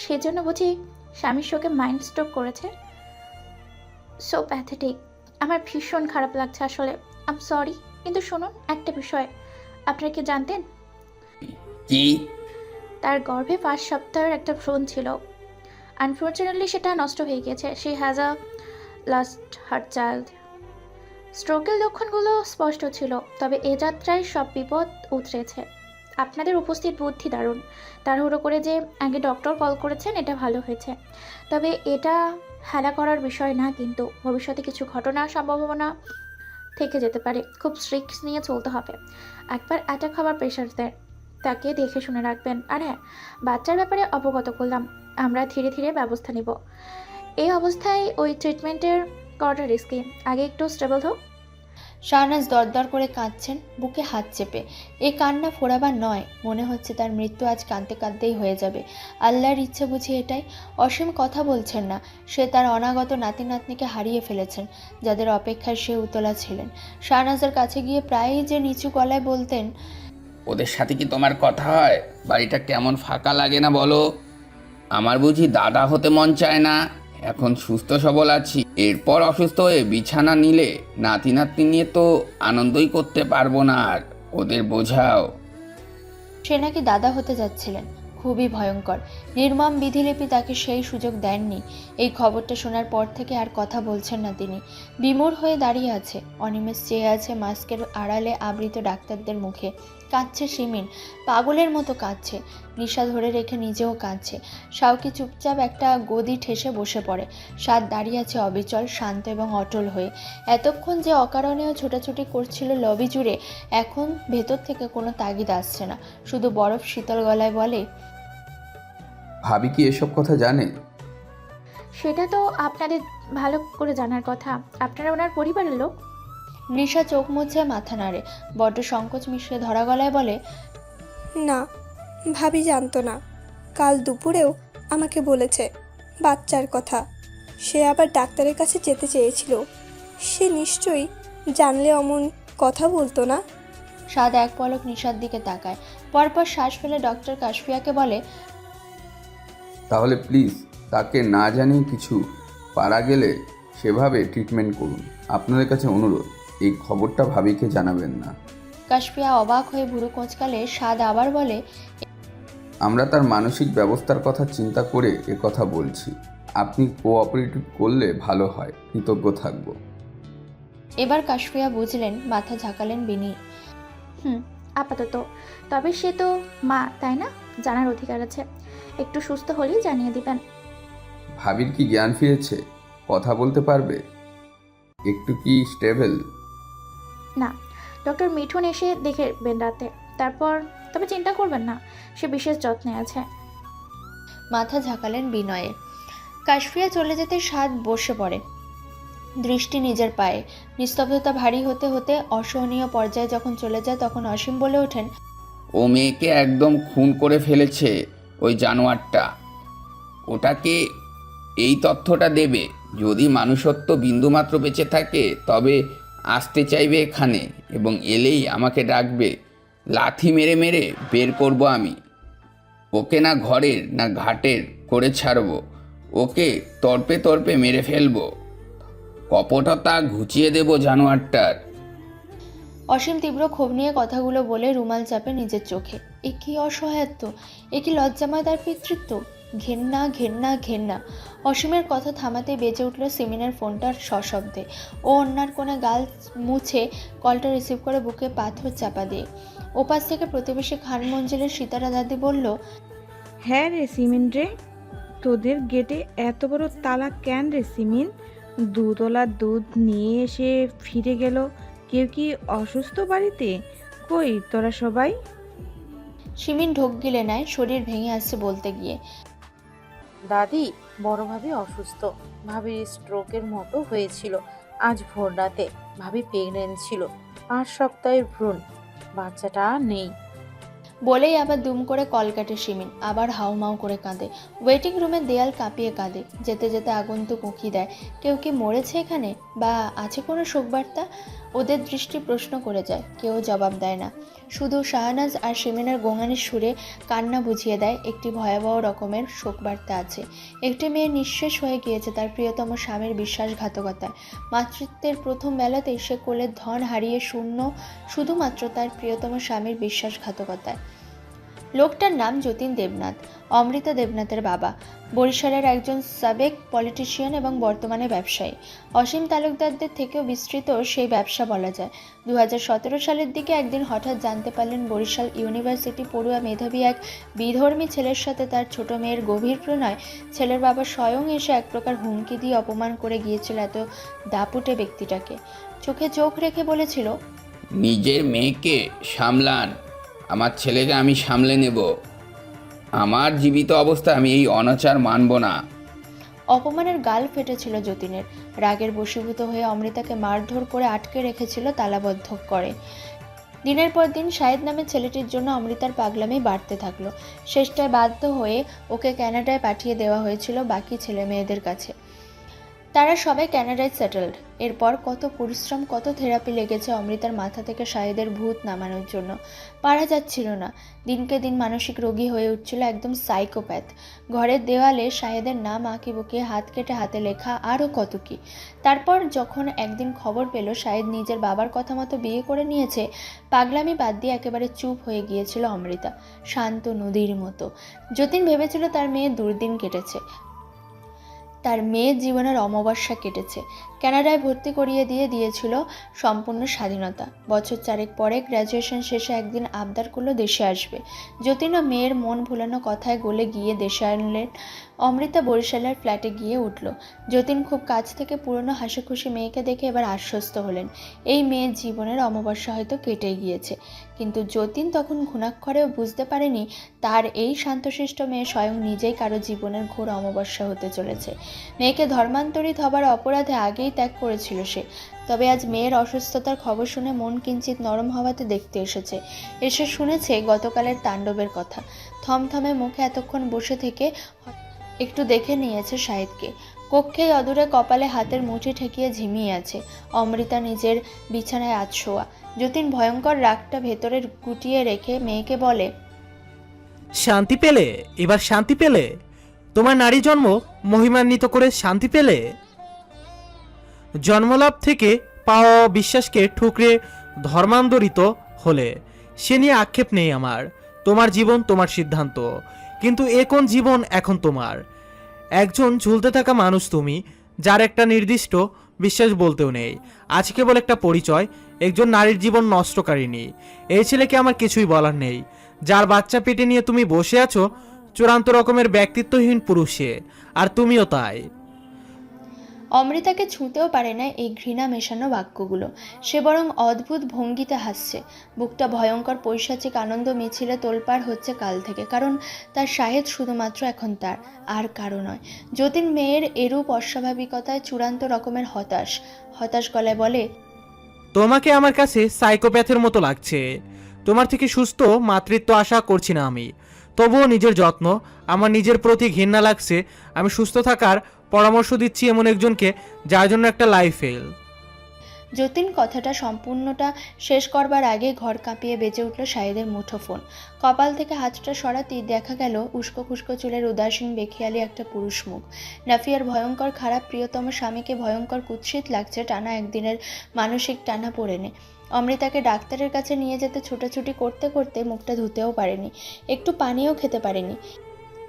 সেজন্য বুঝি স্বামীর শোকে মাইন্ড স্ট্রোক করেছে। So pathetic. আমার ভীষণ খারাপ লাগছে আসলে। আম সরি, কিন্তু শুনুন একটা বিষয়, আপনারা কি জানতেন কি? তার গর্ভে 5 সপ্তাহের একটা ভ্রূণ ছিল। আনফর্চুনেটলি সেটা নষ্ট হয়ে গেছে। She has a last her child. স্ট্রোকের লক্ষণগুলো স্পষ্ট ছিল, তবে এ যাত্রায় সব বিপদ উতরেছে। আপনাদের উপস্থিত বুদ্ধি দারুণ। তাড়াহুড়ো করে যে আগে ডক্টর কল করেছেন, এটা ভালো হয়েছে। তবে এটা হেলা করার বিষয় না, কিন্তু ভবিষ্যতে কিছু ঘটনার সম্ভাবনা থেকে যেতে পারে। খুব স্ট্রিক্ট নিয়ে চলতে হবে। একবার অ্যাটাক হওয়ার প্রেশার দেয়, তাকে দেখে শুনে রাখবেন। আর হ্যাঁ, বাচ্চার ব্যাপারে অবগত করলাম, আমরা ধীরে ধীরে ব্যবস্থা নিব। এই অবস্থায় ওই ট্রিটমেন্টের করাটা রিস্কি। আগে একটু স্টেবল হোক। শাহনাজ দরদর করে কাঁদছেন, বুকে হাত চেপে। এ কান্না ফোরাবার নয়, মনে হচ্ছে তার মৃত্যু আজ কাঁদতে কাঁদতেই হয়ে যাবে। আল্লাহর ইচ্ছে বুঝি এটাই। অসীম কথা বলছেন না। সে তার অনাগত নাতি নাতনিকে হারিয়ে ফেলেছেন, যাদের অপেক্ষায় সে উতলা ছিলেন। শাহনাজের কাছে গিয়ে প্রায়ই যে নিচু গলায় বলতেন, ওদের সাথে কি তোমার কথা হয়? বাড়িটা কেমন ফাঁকা লাগে না বলো? আমার বুঝি দাদা হতে মন চায় না? এখন সুস্থ সবল আছি, এরপর অসুস্থ হয়ে বিছানা নিলে নাতি নাতনি নিয়ে তো আনন্দই করতে পারবো না। আর ওদের বোঝাও। সে নাকি দাদা হতে যাচ্ছিলেন। খুবই ভয়ঙ্কর। নির্মম বিধিলিপি তাকে সেই সুযোগ দেননি। এই খবরটা শোনার পর থেকে আর কথা বলছেন না তিনি। বিমূঢ় হয়ে দাঁড়িয়ে আছে, অনিমেষ চেয়ে আছে মাস্কের আড়ালে আবৃত ডাক্তারদের মুখে। কাঁদছে শিমিন, পাগলের মতো কাঁদছে। নিশা ধরে রেখে নিজেও কাঁদছে। শাওকি চুপচাপ একটা গদি ঠেসে বসে পড়ে। সাদ দাঁড়িয়ে আছে অবিচল, শান্ত এবং অটল হয়ে। এতক্ষণ যে অকারণেও ছোটাছুটি করছিল লবি জুড়ে, এখন ভেতর থেকে কোনো তাগিদ আসছে না, শুধু বরফ শীতল গলায় বলে, ভাবি কি এসব কথা জানে? সেটা তো আপনাদের ভালো করে জানার কথা, আপনারা ওনার পরিবারের লোক। নিশা চোখ মুছে মাথা নাড়ে, বড্ড সংকোচ মিশিয়ে ধরা গলায় বলে, না, ভাবি জানতো না। কাল দুপুরেও আমাকে বলেছে বাচ্চার কথা। সে আবার ডাক্তারের কাছে যেতে চেয়েছিল। সে নিশ্চয়ই জানলে অমন কথা বলতো না। সাদ এক পলক নিশার দিকে তাকায়, পরপর শ্বাস ফেলে ডক্টর কাশফিয়াকে বলে, তাহলে প্লিজ তাকে না জানিয়ে কিছু পারা গেলে সেভাবে ট্রিটমেন্ট করুন। আপনাদের কাছে অনুরোধ, এই খবরটা ভাবিকে জানাবেন না। কাশফিয়া অবাক হয়ে ভুরু কোঁচকালে সাদ আবার বলে, আমরা তার মানসিক ব্যবস্থার কথা চিন্তা করে কথা বলছি। আপনি কোঅপারেটিভ করলে ভালো হয়, কৃতজ্ঞ থাকব। এবার কাশফিয়া বুঝলেন, মাথা ঝাঁকালেন বিনি। আপাতত। তবে সে তো মা, তাই না? জানার অধিকার আছে। একটু সুস্থ হলেই জানিয়ে দিবেন। ভাবির কি জ্ঞান ফিরেছে? কথা বলতে পারবে? একটু কি স্টেবল? না, ডক্টর মিঠুন এসে দেখবেন রাতে, তারপর। তবে চিন্তা করবেন না, সে বিশেষ যত্নে আছে। মাথা ঝাঁকালেন বিনয়ে। কাশফিয়া চলে যেতে সাদ বসে পড়ে, দৃষ্টি নিজের পায়ে। নিস্তব্ধতা ভারী হতে হতে অসহনীয় পর্যায়ে যখন চলে যায়, তখন অসীম বলে ওঠেন, ও মেয়েকে একদম খুন করে ফেলেছে ওই জানোয়ারটা। ওটাকে এই তথ্যটা দেবে। যদি মানুষত্ব বিন্দুমাত্র বেঁচে থাকে তবে আসতে চাইবে এখানে, এবং এলেই আমাকে ডাকবে। লাথি মেরে মেরে বের করব আমি। ওকে না ঘরের না ঘাটের করে ছাড়ব, ওকে তর্পে তর্পে মেরে ফেলবো। কপটতা ঘুচিয়ে দেব জানোয়ারটার। অসীম তীব্র ক্ষোভ নিয়ে কথাগুলো বলে রুমাল চাপে নিজের চোখে। এ কি অসহায়ত্ব, এ কি লজ্জাময় তার পিতৃত্ব! ঘেন্না ঘেন্না ঘেন্না। অসীমের কথা থামাতে বেজে উঠল সিমিনের ফোনটার সশব্দে। ও অন্যার কোণে গাল মুছে কলটা রিসিভ করে বুকে পাথর চাপা দিয়ে। ওপাশ থেকে প্রতিবেশী খান মঞ্জিলের সিতারা দাদি বলল, হ্যাঁ রে সিমিন রে, তোদের গেটে এত বড় তালা কেন রে সিমিন? দুতলা দুধ নিয়ে এসে ফিরে গেল। কেউ কি অসুস্থ বাড়িতে? কই তোরা সবাই? সিমিন ঢোক গিলে নেয়, শরীর ভেঙে আসছে বলতে গিয়ে। দাদি, বড় ভাবি অসুস্থ। ভাবির স্ট্রোকের মতো হয়েছিল আজ ভোর রাতে। ভাবি প্রেগনেন্ট ছিল, 5 সপ্তাহের ভ্রূণ। বাচ্চাটা আর নেই। বলেই আবার দুম করে কল কাটে সিমিন, আবার হাউমাউ করে কাঁদে। ওয়েটিং রুমের দেয়াল কাঁপিয়ে কাঁদে। যেতে যেতে আগন্তুক উঁকি দেয়, কেউ কি মরেছে এখানে, বা আছে কোনো শোকবার্তা? ওদের দৃষ্টি প্রশ্ন করে যায়, কেউ জবাব দেয় না। শুধু শাহনাজ আর সিমিনের গোঙানির সুরে কান্না বুঝিয়ে দেয় একটি ভয়াবহ রকমের শোকবার্তা আছে। একটি মেয়ে নিঃশেষ হয়ে গিয়েছে তার প্রিয়তম স্বামীর বিশ্বাসঘাতকতায়। মাতৃত্বের প্রথম বেলাতেই সে কোলের ধন হারিয়ে শূন্য, শুধুমাত্র তার প্রিয়তম স্বামীর বিশ্বাসঘাতকতায়। লোকটার নাম যতীন দেবনাথ, অমৃতা দেবনাথের বাবা। বরিশালের একজন সাবেক পলিটিশিয়ান এবং বর্তমানে ব্যবসায়ী। অসীম তালুকদারদের থেকেও বিস্তৃত সেই ব্যবসা বলা যায়। 2017 সালের দিকে একদিন হঠাৎ জানতে পারলেন বরিশাল ইউনিভার্সিটি পড়ুয়া মেধাবী এক বিধর্মী ছেলের সাথে তার ছোট মেয়ের গভীর প্রণয়। ছেলের বাবা স্বয়ং এসে এক প্রকার হুমকি দিয়ে অপমান করে গিয়েছিল এত দাপুটে ব্যক্তিটাকে। চোখে চোখ রেখে বলেছিল, নিজের মেয়েকে সামলান, আমার ছেলেকে আমি সামলে নেব। আমার জীবিত অবস্থা আমি এই অনাচার মানব না। অপমানের গাল ফেটেছিল যতীনের। রাগের বশীভূত হয়ে অমৃতাকে মারধর করে আটকে রেখেছিল তালাবদ্ধ করে। দিনের পর দিন শাহেদ নামের ছেলেটির জন্য অমৃতার পাগলামি বাড়তে থাকলো। শেষটায় বাধ্য হয়ে ওকে ক্যানাডায় পাঠিয়ে দেওয়া হয়েছিল বাকি ছেলে মেয়েদের কাছে। তারা সবাই ক্যানাডায় সেটেলড। এরপর কত পরিশ্রম, কত থেরাপি লেগেছে অমৃতার মাথা থেকে শাহেদের ভূত নামানোর জন্য। পারা যাচ্ছিল না। দিনকে দিন মানসিক রোগী হয়ে উঠছিল, একদম সাইকোপ্যাথ। ঘরের দেওয়ালে শাহেদের নাম আঁকিবুকিয়ে হাত কেটে হাতে লেখা, আরও কত কি। তারপর যখন একদিন খবর পেল শাহেদ নিজের বাবার কথা মতো বিয়ে করে নিয়েছে, পাগলামি বাদ দিয়ে একেবারে চুপ হয়ে গিয়েছিল অমৃতা, শান্ত নদীর মতো। যতীন ভেবেছিল তার মেয়ে দুর্দিন কেটেছে। তার মেয়ের জীবনের অমাবস্যা কেটেছে। কানাডায় ভর্তি করিয়ে দিয়েছিল সম্পূর্ণ স্বাধীনতা। বছর 4 পরে গ্র্যাজুয়েশন শেষে একদিন আবদার করলো দেশে আসবে। যতীনও মেয়ের মন ভোলানো কথায় গলে গিয়ে দেশে আনলেন। অমৃতা বরিশালের ফ্ল্যাটে গিয়ে উঠল। যতীন খুব কাছ থেকে পুরনো হাসিখুশি মেয়েকে দেখে এবার আশ্বস্ত হলেন, এই মেয়ের জীবনের অমাবস্যা হয়তো কেটে গিয়েছে। কিন্তু যতীন তখন ঘুণাক্ষরেও বুঝতে পারেনি তার এই শান্তশিষ্ট মেয়ে স্বয়ং নিজেই কারো জীবনের ঘোর অমাবস্যা হতে চলেছে। মেয়েকে ধর্মান্তরিত হবার অপরাধে আগেই ত্যাগ করেছিল সে। তবে আজ মেয়ের অসুস্থতার খবর শুনে মন কিঞ্চিত নরম হওয়াতে দেখতে এসে শুনেছে গতকালের তাণ্ডবের কথা। থমথমে মুখে এতক্ষণ বসে থেকে একটু দেখে নিয়েছে শাহিদকে। কক্ষেই অদূরে কপালে হাতের মুঠি ঠেকিয়ে ঝিমিয়ে আছে। অমৃতা নিজের বিছানায় আধশোয়া। যতীন ভয়ঙ্কর রাগটা ভেতরে গুটিয়ে রেখে মেয়েকে বলে, শান্তি পেলে? এবার শান্তি পেলে? তোমার নারী জন্ম মহিমান্বিত করে শান্তি পেলে? জন্মলাভ থেকে পাওয়া বিশ্বাসকে ঠুকরে ধর্মান্তরিত হলে সে নিয়ে আক্ষেপ নেই আমার। তোমার জীবন, তোমার সিদ্ধান্ত, কিন্তু এ কোন জীবন এখন তোমার? একজন ঝুলতে থাকা মানুষ তুমি, যার একটা নির্দিষ্ট বিশ্বাস বলতেও নেই। আজ কেবল একটা পরিচয়, একজন নারীর জীবন নষ্টকারিণী। এই ছেলেকে আমার কিছুই বলার নেই। যার বাচ্চা পেটে নিয়ে তুমি বসে আছো, চূড়ান্ত রকমের ব্যক্তিত্বহীন পুরুষে, আর তুমিও তাই। অমৃতাকে ছুঁতেও পারে না এই ঘৃণা মেশানো বাক্যগুলো। সে বরং অদ্ভুত ভঙ্গিতে হাসছে। বুকটা ভয়ঙ্কর পৈশাচিক আনন্দ মিছিলে তোলপাড় হচ্ছে কাল থেকে, কারণ তার শাহেদ শুধুমাত্র এখন তার, আর কারো নয়। যতীন মেয়ের এরূপ অস্বাভাবিকতায় চূড়ান্ত রকমের হতাশ গলায় বলে, তোমাকে আমার কাছে সাইকোপ্যাথের মতো লাগছে। তোমার থেকে সুস্থ মাতৃত্ব আশা করছি না আমি। তবুও নিজের যত্ন, আমার নিজের প্রতি ঘৃণা লাগছে। আমি সুস্থ থাকার পরামর্শ দিচ্ছি এমন একজনকে যার জন্য একটা লাইফ ফেল। যতীন কথাটা সম্পূর্ণটা শেষ করবার আগে ঘর কাঁপিয়ে বেজে উঠল শাহিদের মুঠোফোন। কপাল থেকে হাতটা সরাতেই দেখা গেল উস্কো খুস্কো চুলের উদাসীন বেখিয়ালি একটা পুরুষ মুখ। নাফিয়ার ভয়ঙ্কর খারাপ প্রিয়তম স্বামীকে ভয়ঙ্কর কুৎসিত লাগছে টানা একদিনের মানসিক টানা পড়েনে। অমৃতাকে ডাক্তারের কাছে নিয়ে যেতে ছোটাছুটি করতে করতে মুখটা ধুতেও পারেনি, একটু পানিও খেতে পারেনি।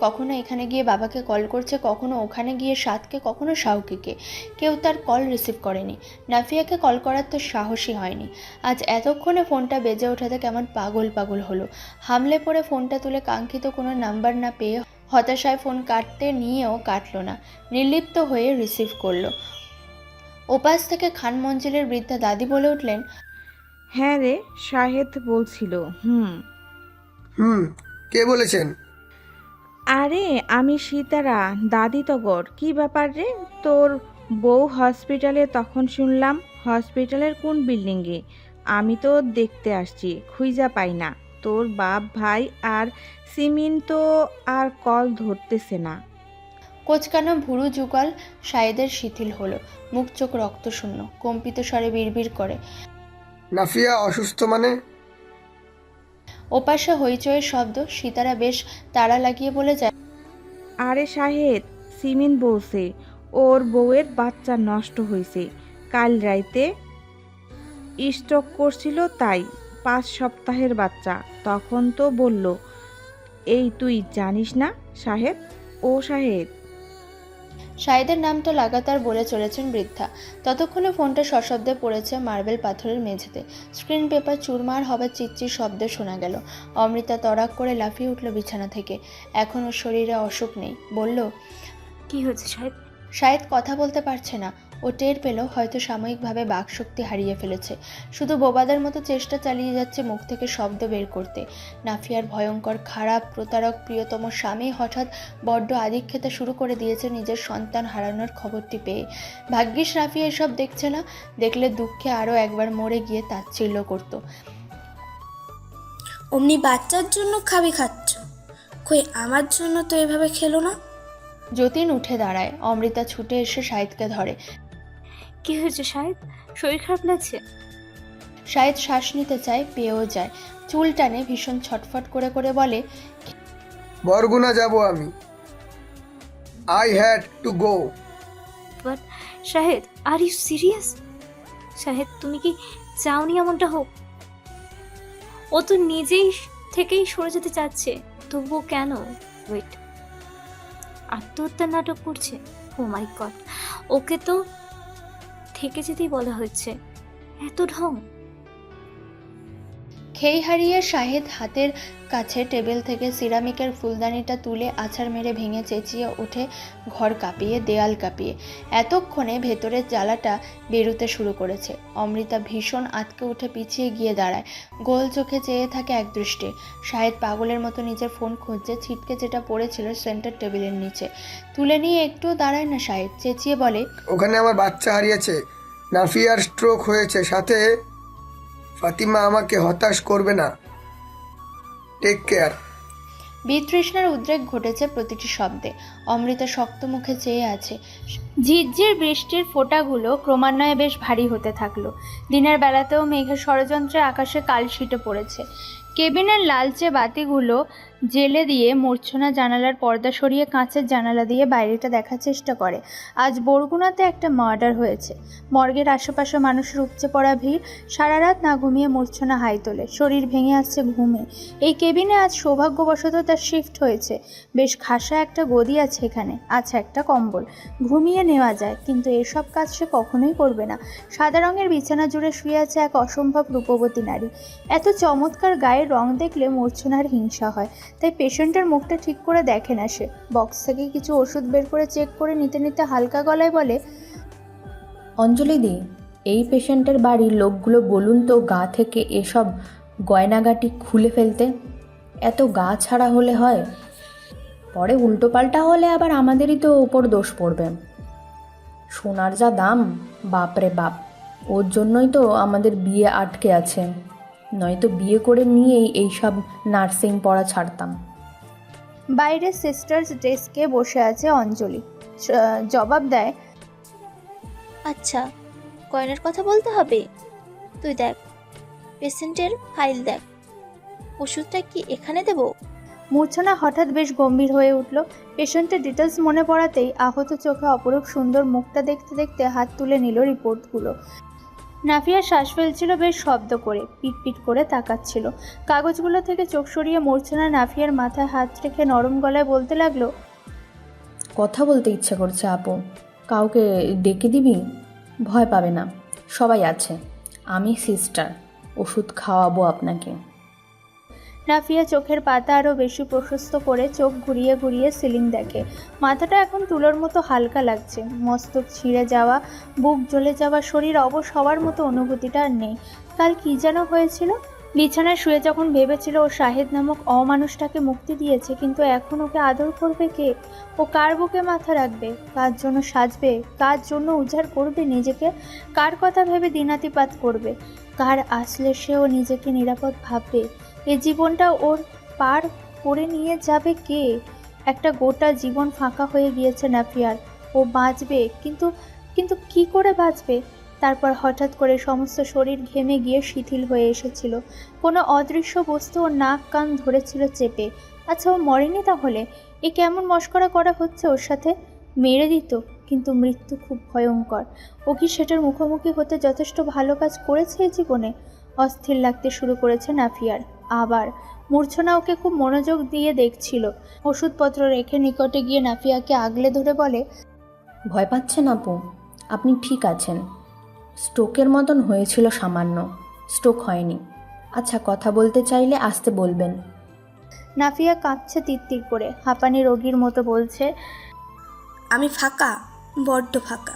কখনো এখানে গিয়ে বাবাকে কল করছে, কখনো ওখানে গিয়ে সাতকে, কখনো শাউকিকে। কেউ তার কল রিসিভ করেনি। নাফিয়াকে কল করার তো সাহসই হয়নি। আজ এতক্ষণে ফোনটা বেজে ওঠাতে কেমন পাগল হলো। হামলে পড়ে ফোনটা তুলে কাঙ্ক্ষিত কোনো নাম্বার না পেয়ে হতাশায় ফোন কাটতে নিয়েও কাটলো না, নির্লিপ্ত হয়ে রিসিভ করলো। ওপাশ থেকে খান মঞ্জিলের বৃদ্ধা দাদি বলে উঠলেন, হ্যাঁ রে, শাহেদ বলছিল। কে বলেছেন? আরে আমি সীতারা, দাদি তগর। কি ব্যাপার রে? তোর বউ হসপিটালে, তখন শুনলাম। হসপিটালের কোন বিল্ডিংয়ে? আমি তো দেখতে আসছি, খুঁজা পাই না। তোর বাপ ভাই আর সিমিন তো আর কল ধরতেছে না। কোচকানো ভুরু যুগল শাহেদের শিথিল হলো। মুখ চোখ রক্তশূন্য, কম্পিত স্বরে বিড়বিড় করে, নাফিয়া অসুস্থ মানে? ওপাশে হইচয়ের শব্দ। সীতারা বেশ তাড়া লাগিয়ে বলে যায়, আরে শাহেদ, সিমিন বলছে ওর বউয়ের বাচ্চা নষ্ট হয়েছে। কাল রাইতে স্ট্রোক করছিল, তাই 5 সপ্তাহের বাচ্চা। তখন তো বলল, এই তুই জানিস না শাহেদ? ও শাহেদ। শাহেদের নাম তো লাগাতার বলে চলেছেন বৃদ্ধা। ততক্ষণে ফোনটা সশব্দে পড়েছে মার্বেল পাথরের মেঝেতে। স্ক্রিন পেপার চুরমার হবার চিৎচির শব্দ শোনা গেল। অমৃতা তড়াক করে লাফিয়ে উঠল বিছানা থেকে। এখন ওর শরীরে অসুখ নেই। বলল, কি হয়েছে শাহেদ? শাহেদ কথা বলতে পারছে না। ও টের পেল হয়তো সাময়িকভাবে বাকশক্তি হারিয়ে ফেলেছে। শুধু বোবাদের মতো চেষ্টা চালিয়ে যাচ্ছে মুখ থেকে শব্দ বের করতে। নাফিয়ার ভয়ঙ্কর খারাপ প্রতারক প্রিয়তম স্বামী হঠাৎ বড্ড আধিক্যতা শুরু করে দিয়েছে নিজের সন্তান হারানোর খবরটি পেয়ে। ভাগ্যিস নাফিয়া এসব দেখছে না, দেখলে দুঃখে আরও একবার মরে গিয়ে তাচ্ছিল্য করত। অমনি বাচ্চার জন্য খাচ্ছ, কই আমার জন্য তো এভাবে খেলো না। যতীন উঠে দাঁড়ায়। অমৃতা ছুটে এসে শাহিদকে ধরে। কি হয়েছে শাহেদ? শরীর খারাপ লাগছে? শাহেদ শ্বাস নিতে চায়, পেয়েও যায়। চুল টানে ভীষণ ছটফট করে করে বলে, বরগুনা যাব আমি। I had to go. But Shahed, are you serious? Shahed, তুমি কি চাওনি এমনটা হোক? ও তো নিজেই থেকেই সরে যেতে চাচ্ছে, তবুও কেন? ওয়েট, আত্মহত্যার নাটক করছে? ও মাই গড, ওকে তো থেকে যেতেই বলা হচ্ছে, এত ঢং। খেই হারিয়ে শাহেদ হাতের কাছে টেবিল থেকে সিরামিকের ফুলদানিটা তুলে আছাড় মেরে ভেঙে চেঁচিয়ে ওঠে, ঘর কাঁপিয়ে দেয়াল কাঁপিয়ে। এতক্ষণে ভেতরের জ্বালাটা বেরোতে শুরু করেছে। অমৃতা ভীষণ আঁতকে উঠে পিছিয়ে গিয়ে দাঁড়ায়, গোল চোখে চেয়ে থাকে একদৃষ্টে। শাহেদ পাগলের মতো নিজের ফোন খুঁজছে, ছিটকে যেটা পড়েছিল সেন্টার টেবিলের নিচে। তুলে নিয়ে একটুও দাঁড়ায় না শাহেদ, চেঁচিয়ে বলে, ওখানে আমার বাচ্চা হারিয়েছে, নাফিয়ার স্ট্রোক হয়েছে, সাথে ফাতিমা আমাকে হতাশ করবে না, টেক কেয়ার। বিতৃষ্ণার উদ্রেক ঘটেছে প্রতিটি শব্দে। অমৃতা শক্ত মুখে চেয়ে আছে। ঝিরঝির বৃষ্টির ফোঁটাগুলো ক্রমান্বয়ে বেশ ভারী হতে থাকলো। দিনের বেলাতেও মেঘের ষড়যন্ত্রে আকাশে কাল ছিটে পড়েছে। কেবিনের লালচে বাতিগুলো জেলে দিয়ে মূর্ছনা জানালার পর্দা সরিয়ে কাঁচের জানালা দিয়ে বাইরেটা দেখার চেষ্টা করে। আজ বরগুনাতে একটা মার্ডার হয়েছে। মর্গের আশেপাশে মানুষের উপচে পড়া ভিড়। সারা রাত না ঘুমিয়ে মূর্ছনা হাই তোলে, শরীর ভেঙে আসছে ঘুমে। এই কেবিনে আজ সৌভাগ্যবশত তার শিফট হয়েছে। বেশ খাসা একটা গদি আছে এখানে, আছে একটা কম্বল, ঘুমিয়ে নেওয়া যায়। কিন্তু এসব কাজ সে কখনোই করবে না। সাদা রঙের বিছানা জুড়ে শুয়ে আছে এক অসম্ভব রূপবতী নারী। এত চমৎকার গায়ের রং দেখলে মূর্ছনার হিংসা হয়, তাই পেশেন্টের মুখটা ঠিক করে দেখে না সে। বক্স থেকে কিছু ওষুধ বের করে চেক করে নিতে নিতে হালকা গলায় বলে, অঞ্জলি দি, এই পেশেন্টের বাড়ির লোকগুলো বলুন তো গা থেকে এসব গয়নাগাটি খুলে ফেলতে। এত গা ছাড়া হলে হয়? পরে উল্টোপাল্টা হলে আবার আমাদেরই তো ওপর দোষ পড়বে। সোনার যা দাম, বাপরে বাপ, ওর জন্যই তো আমাদের বিয়ে আটকে আছে, নয়তো বিয়ে করে নিয়েই এইসব নার্সিং পড়া ছাড়তাম। বাইরে সিস্টার্স ডেস্কে বসে আছে অঞ্জলি। জবাব দেয়, আচ্ছা, গয়নার কথা বলতে হবে? তুই দেখ, পেশেন্টের ফাইল দেখ, ওষুধটা কি এখানে দেব? মূর্ছনা হঠাৎ বেশ গম্ভীর হয়ে উঠল। পেশেন্টের ডিটেলস মনে পড়াতেই আহত চোখে অপরূপ সুন্দর মুখটা দেখতে দেখতে হাত তুলে নিল রিপোর্টগুলো। নাফিয়া শ্বাস ফেলছিল বেশ শব্দ করে, পিটপিট করে তাকাচ্ছিল। কাগজগুলো থেকে চোখ সরিয়ে মূর্ছনা নাফিয়ার মাথায় হাত রেখে নরম গলায় বলতে লাগলো, কথা বলতে ইচ্ছে করছে আপু, কাউকে ডেকে দিবি? ভয় পাবে না, সবাই আছে, আমি সিস্টার, ওষুধ খাওয়াবো আপনাকে। নাফিয়া চোখের পাতা আরও বেশি প্রশস্ত করে চোখ ঘুরিয়ে ঘুরিয়ে সিলিং দেখে। মাথাটা এখন তুলোর মতো হালকা লাগছে। মস্তক ছিঁড়ে যাওয়া, বুক জ্বলে যাওয়া, শরীর অবশ হওয়ার মতো অনুভূতিটা আর নেই। কাল কী যেন হয়েছিল? বিছানায় শুয়ে যখন ভেবেছিল ও শাহেদ নামক অমানুষটাকে মুক্তি দিয়েছে, কিন্তু এখন ওকে আদর করবে কে? ও কার বুকে মাথা রাখবে? কার জন্য সাজবে? কার জন্য উজাড় করবে নিজেকে? কার কথা ভেবে দিনাতিপাত করবে? কার আসলে সেও নিজেকে নিরাপদ ভাববে? এ জীবনটা ওর পার করে নিয়ে যাবে কে? একটা গোটা জীবন ফাঁকা হয়ে গিয়েছে নাফিয়ার। ও বাঁচবে, কিন্তু কিন্তু কি করে বাঁচবে? তারপর হঠাৎ করে সমস্ত শরীর ঘেমে গিয়ে শিথিল হয়ে এসেছিল। কোনো অদৃশ্য বস্তু ওর নাক কান ধরেছিল চেপে। আচ্ছা, ও মরেনি তাহলে? এ কেমন মশকরা করা হচ্ছে ওর সাথে? মেরে দিত, কিন্তু মৃত্যু খুব ভয়ঙ্কর। ও কি সেটার মুখোমুখি হতে যথেষ্ট ভালো কাজ করেছে এই জীবনে? অস্থির লাগতে শুরু করেছে নাফিয়ার। আবার মূর্ছনা ওকে খুব মনোযোগ দিয়ে দেখছিল। ওষুধপত্র রেখে নিকটে গিয়ে নাফিয়াকে আগলে ধরে বলে, ভয় পাচ্ছেন আপু, আপনি ঠিক আছেন। স্ট্রোকের মতন হয়েছিল সামান্য, স্ট্রোক হয়নি। আচ্ছা, কথা বলতে চাইলে আসতে বলবেন। নাফিয়া কাঁপছে তিত্তির করে, হাঁপানি রোগীর মতো বলছে, আমি ফাঁকা, বড্ড ফাঁকা।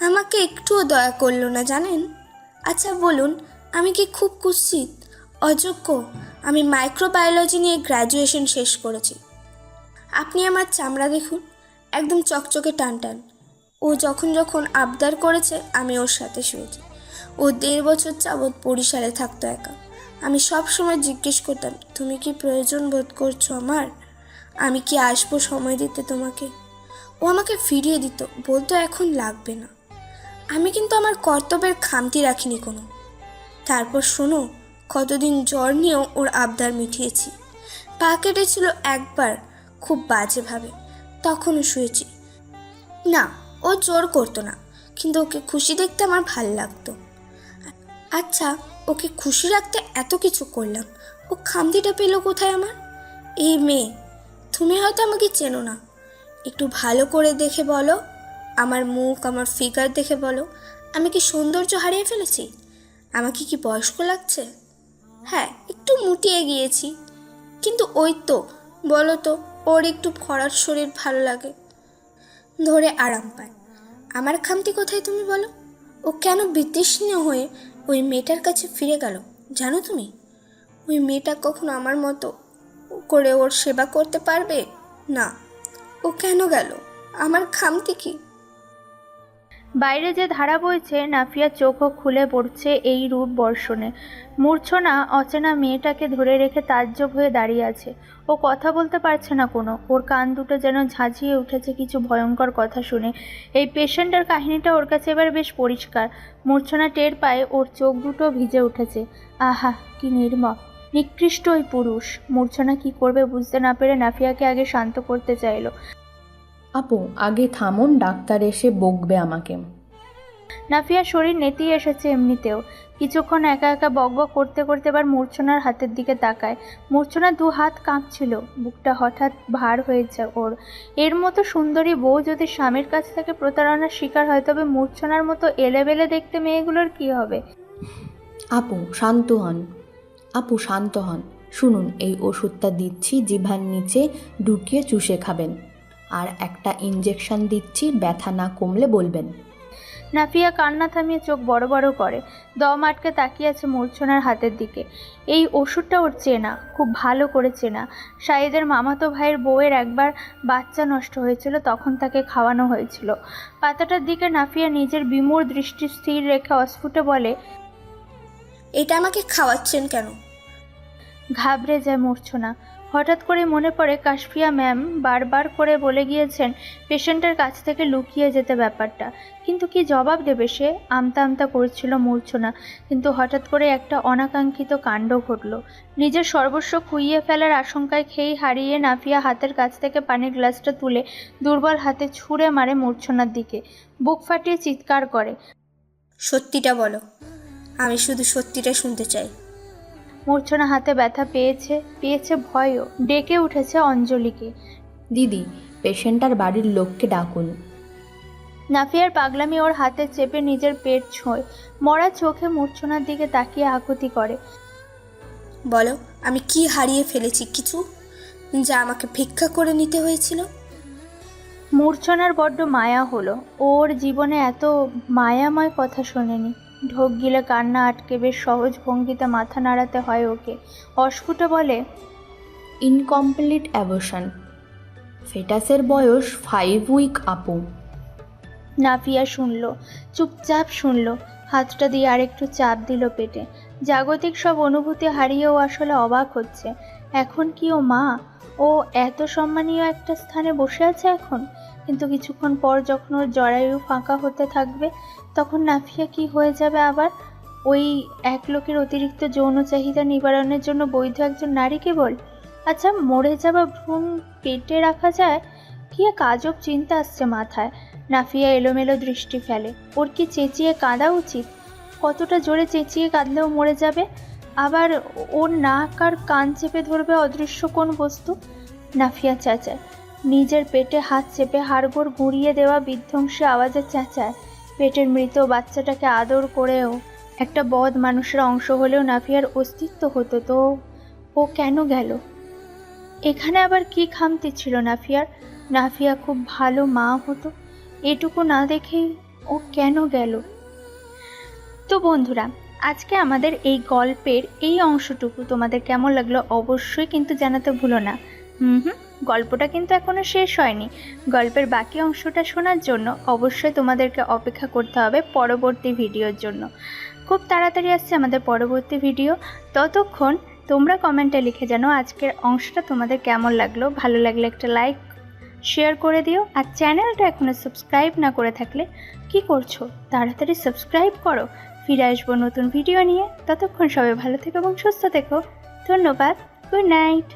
আমাকে একটুও দয়া করলো না জানেন? আচ্ছা বলুন, আমি কি খুব কুৎসিত, অযোগ্য? আমি মাইক্রোবায়োলজি নিয়ে গ্র্যাজুয়েশন শেষ করেছি। আপনি আমার চামড়া দেখুন, একদম চকচকে টানটান। ও যখন যখন আবদার করেছে আমি ওর সাথে শুয়েছি। ও 1.5 বছর যাবৎ বরিশালে থাকতো একা। আমি সব সময় জিজ্ঞেস করতাম, তুমি কি প্রয়োজন বোধ করছো আমার? আমি কি আসবো সময় দিতে তোমাকে? ও আমাকে ফিরিয়ে দিত, বলতো এখন লাগবে না। আমি কিন্তু আমার কর্তব্যের খামতি রাখিনি কোনো। তারপর শোনো, কতদিন জ্বর নিয়েও ওর আবদার মিটিয়েছি। পা কেটেছিল একবার, খুব বাজেভাবে, তখনও শুয়েছি। না, ও জোর করতো না, কিন্তু ওকে খুশি দেখতে আমার ভাল লাগতো। আচ্ছা, ওকে খুশি রাখতে এত কিছু করলাম, ও খামতিটা পেলো কোথায় আমার? এই মেয়ে, তুমি হয়তো আমাকে চেনো না, একটু ভালো করে দেখে বলো, আমার মুখ, আমার ফিগার দেখে বলো, আমি কি সৌন্দর্য হারিয়ে ফেলেছি? আমাকে কি বয়স্ক লাগছে? হ্যাঁ, একটু মুটিয়ে গিয়েছি, কিন্তু ওই তো, বলো তো, ওর একটু ভরাট শরীর ভালো লাগে, ধরে আরাম পায়। আমার খামতি কোথায় তুমি বলো? ও কেন বিতৃষ্ণ হয়ে ওই মেয়েটার কাছে ফিরে গেল জানো তুমি? ওই মেয়েটা কখনো আমার মতো করে ওর সেবা করতে পারবে না। ও কেন গেল? আমার খামতি কি? বাইরে যে ধারা বইছে, নাফিয়া চোখও খুলে পড়ছে এই রূপ বর্ষণে। মূর্ছনা অচেনা মেয়েটাকে ধরে রেখে তাজ্জব হয়ে দাঁড়িয়ে আছে। ও কথা বলতে পারছে না কোনো। ওর কান দুটো যেন ঝাঁঝিয়ে উঠেছে কিছু ভয়ঙ্কর কথা শুনে। এই পেশেন্টের কাহিনীটা ওর কাছে এবার বেশ পরিষ্কার। মূর্ছনা টের পায় ওর চোখ দুটো ভিজে উঠেছে। আহা, কি নির্মম, নিকৃষ্ট ওই পুরুষ। মূর্ছনা কি করবে বুঝতে না পেরে নাফিয়াকে আগে শান্ত করতে চাইলো। আপু আগে থামুন, ডাক্তার এসে বকবে আমাকে। নাফিয়ার শরীর নেতিয়ে এসেছে এমনিতেও। কিছুক্ষণ একা একা বকবক করতে করতে এবার মূর্ছনার হাতের দিকে তাকায়। মূর্ছনার 2 হাত কাঁপছিল, বুকটা হঠাৎ ভার হয়েছে ওর। এর মতো সুন্দরী বউ যদি স্বামীর কাছ থেকে প্রতারণার শিকার হয়, তবে মূর্ছনার মতো এলেবেলে দেখতে মেয়েগুলোর কি হবে? আপু শান্ত হন, আপু শান্ত হন। শুনুন, এই ওষুধটা দিচ্ছি, জিভার নিচে ঢুকিয়ে চুষে খাবেন। আর একটা ইঞ্জেকশন দিচ্ছি, ব্যথা না কমলে বলবেন। নাফিয়া কান্না থামিয়ে চোখ বড় বড় করে দম আটকে তাকিয়ে আছে মূর্ছনার হাতের দিকে। এই ওষুধটা ওর চেনা, খুব ভালো করে চেনা। সাইদের মামাতো ভাইয়ের বউয়ের একবার বাচ্চা নষ্ট হয়েছিল, তখন তাকে খাওয়ানো হয়েছিল। পাতাটার দিকে নাফিয়া নিজের বিমূঢ় দৃষ্টি স্থির রেখে অস্ফুটে বলে, এটা আমাকে খাওয়াচ্ছেন কেন? ঘাবড়ে যায় মূর্ছনা। হঠাৎ করে মনে পড়ে কাশফিয়া ম্যাম বারবার করে বলে গিয়েছেন পেশেন্টের কাছ থেকে লুকিয়ে যেতে ব্যাপারটা। কিন্তু কি জবাব দেবে সে? আমতা আমতা করছিল মূর্ছনা। কিন্তু হঠাৎ করে একটা অনাকাঙ্ক্ষিত কাণ্ড ঘটল। নিজের সর্বস্ব খুইয়ে ফেলার আশঙ্কায় খেই হারিয়ে নাফিয়া হাতের কাছ থেকে পানির গ্লাসটা তুলে দুর্বল হাতে ছুঁড়ে মারে মূর্ছনার দিকে। বুক ফাটিয়ে চিৎকার করে, সত্যিটা বলো, আমি শুধু সত্যিটা শুনতে চাই। মূর্ছনা হাতে ব্যথা পেয়েছে ভয়ও। ডেকে উঠেছে অঞ্জলিকে। দিদি, পেশেন্টার বাড়ির লোককে ডাকুন। নাফিয়ার পাগলামি ওর হাতে চেপে নিজের পেট ছোঁয়। মরা চোখে মূর্ছনার দিকে তাকিয়ে আকুতি করে, বলো, আমি কি হারিয়ে ফেলেছি কিছু, যা আমাকে ভিক্ষা করে নিতে হয়েছিল? মূর্ছনার বড্ড মায়া হলো। ওর জীবনে এত মায়াময় কথা শোনেনি। ঢোক গিলে কান্না আটকে বেশ সহজ ভঙ্গিতে মাথা নাড়াতে হয় ওকে। অস্ফুটে বলে, ইনকমপ্লিট অ্যাবর্শন, ফেটাসের বয়স 5 উইক আপু। নাফিয়া শুনল, চুপচাপ শুনল। হাতটা দিয়ে আরেকটু চাপ দিল পেটে। জাগতিক সব অনুভূতি হারিয়েও আসলে অবাক হচ্ছে। এখন কি ও মা? ও এত সম্মানীয় একটা স্থানে বসে আছে এখন। কিন্তু কিছুক্ষণ পর যখন ওর জরায়ু ফাঁকা হতে থাকবে, তখন নাফিয়া কি হয়ে যাবে আবার? ওই এক লোকের অতিরিক্ত যৌন চাহিদা নিবারণের জন্য বৈধ একজন নারী কেবল? আচ্ছা, মরে যাওয়া ভ্রূণ পেটে রাখা যায়? কি এক আজব চিন্তা আসছে মাথায়। নাফিয়া এলোমেলো দৃষ্টি ফেলে। ওর কি চেঁচিয়ে কাঁদা উচিত? কতটা জোরে চেঁচিয়ে কাঁদলেও মরে যাবে? আবার ওর নাক আর কান চেপে ধরবে অদৃশ্য কোন বস্তু? নাফিয়া চেঁচায়, নিজের পেটে হাত চেপে হাড়গোড় গুঁড়িয়ে দেওয়া বিধ্বংসী আওয়াজে চেঁচায়। পেটের মৃত বাচ্চাটাকে আদর করেও একটা বদ মানুষের অংশ হলেও নাফিয়ার অস্তিত্ব হতো, তো ও কেন গেল? এখানে আবার কি খামতি ছিল নাফিয়ার? নাফিয়া খুব ভালো মা হতো, এটুকু না দেখেই ও কেন গেল? তো বন্ধুরা, আজকে আমাদের এই গল্পের এই অংশটুকু তোমাদের কেমন লাগলো অবশ্যই কিন্তু জানাতে ভুলো না। গল্পটা কিন্তু এখনো শেষ হয়নি। গল্পের বাকি অংশটা শোনার জন্য অবশ্যই তোমাদেরকে অপেক্ষা করতে হবে পরবর্তী ভিডিওর জন্য। খুব তাড়াতাড়ি আসছে আমাদের পরবর্তী ভিডিও। ততক্ষণ তোমরা কমেন্টে লিখে জানো আজকের অংশটা তোমাদের কেমন লাগলো। ভালো লাগলে একটা লাইক শেয়ার করে দিও। আর চ্যানেলটা এখনো সাবস্ক্রাইব না করে থাকলে কি করছো? তাড়াতাড়ি সাবস্ক্রাইব করো। ফিরে আসবো নতুন ভিডিও নিয়ে। ততক্ষণ সবাই ভালো থেকো এবং সুস্থ থেকো। ধন্যবাদ। Good night.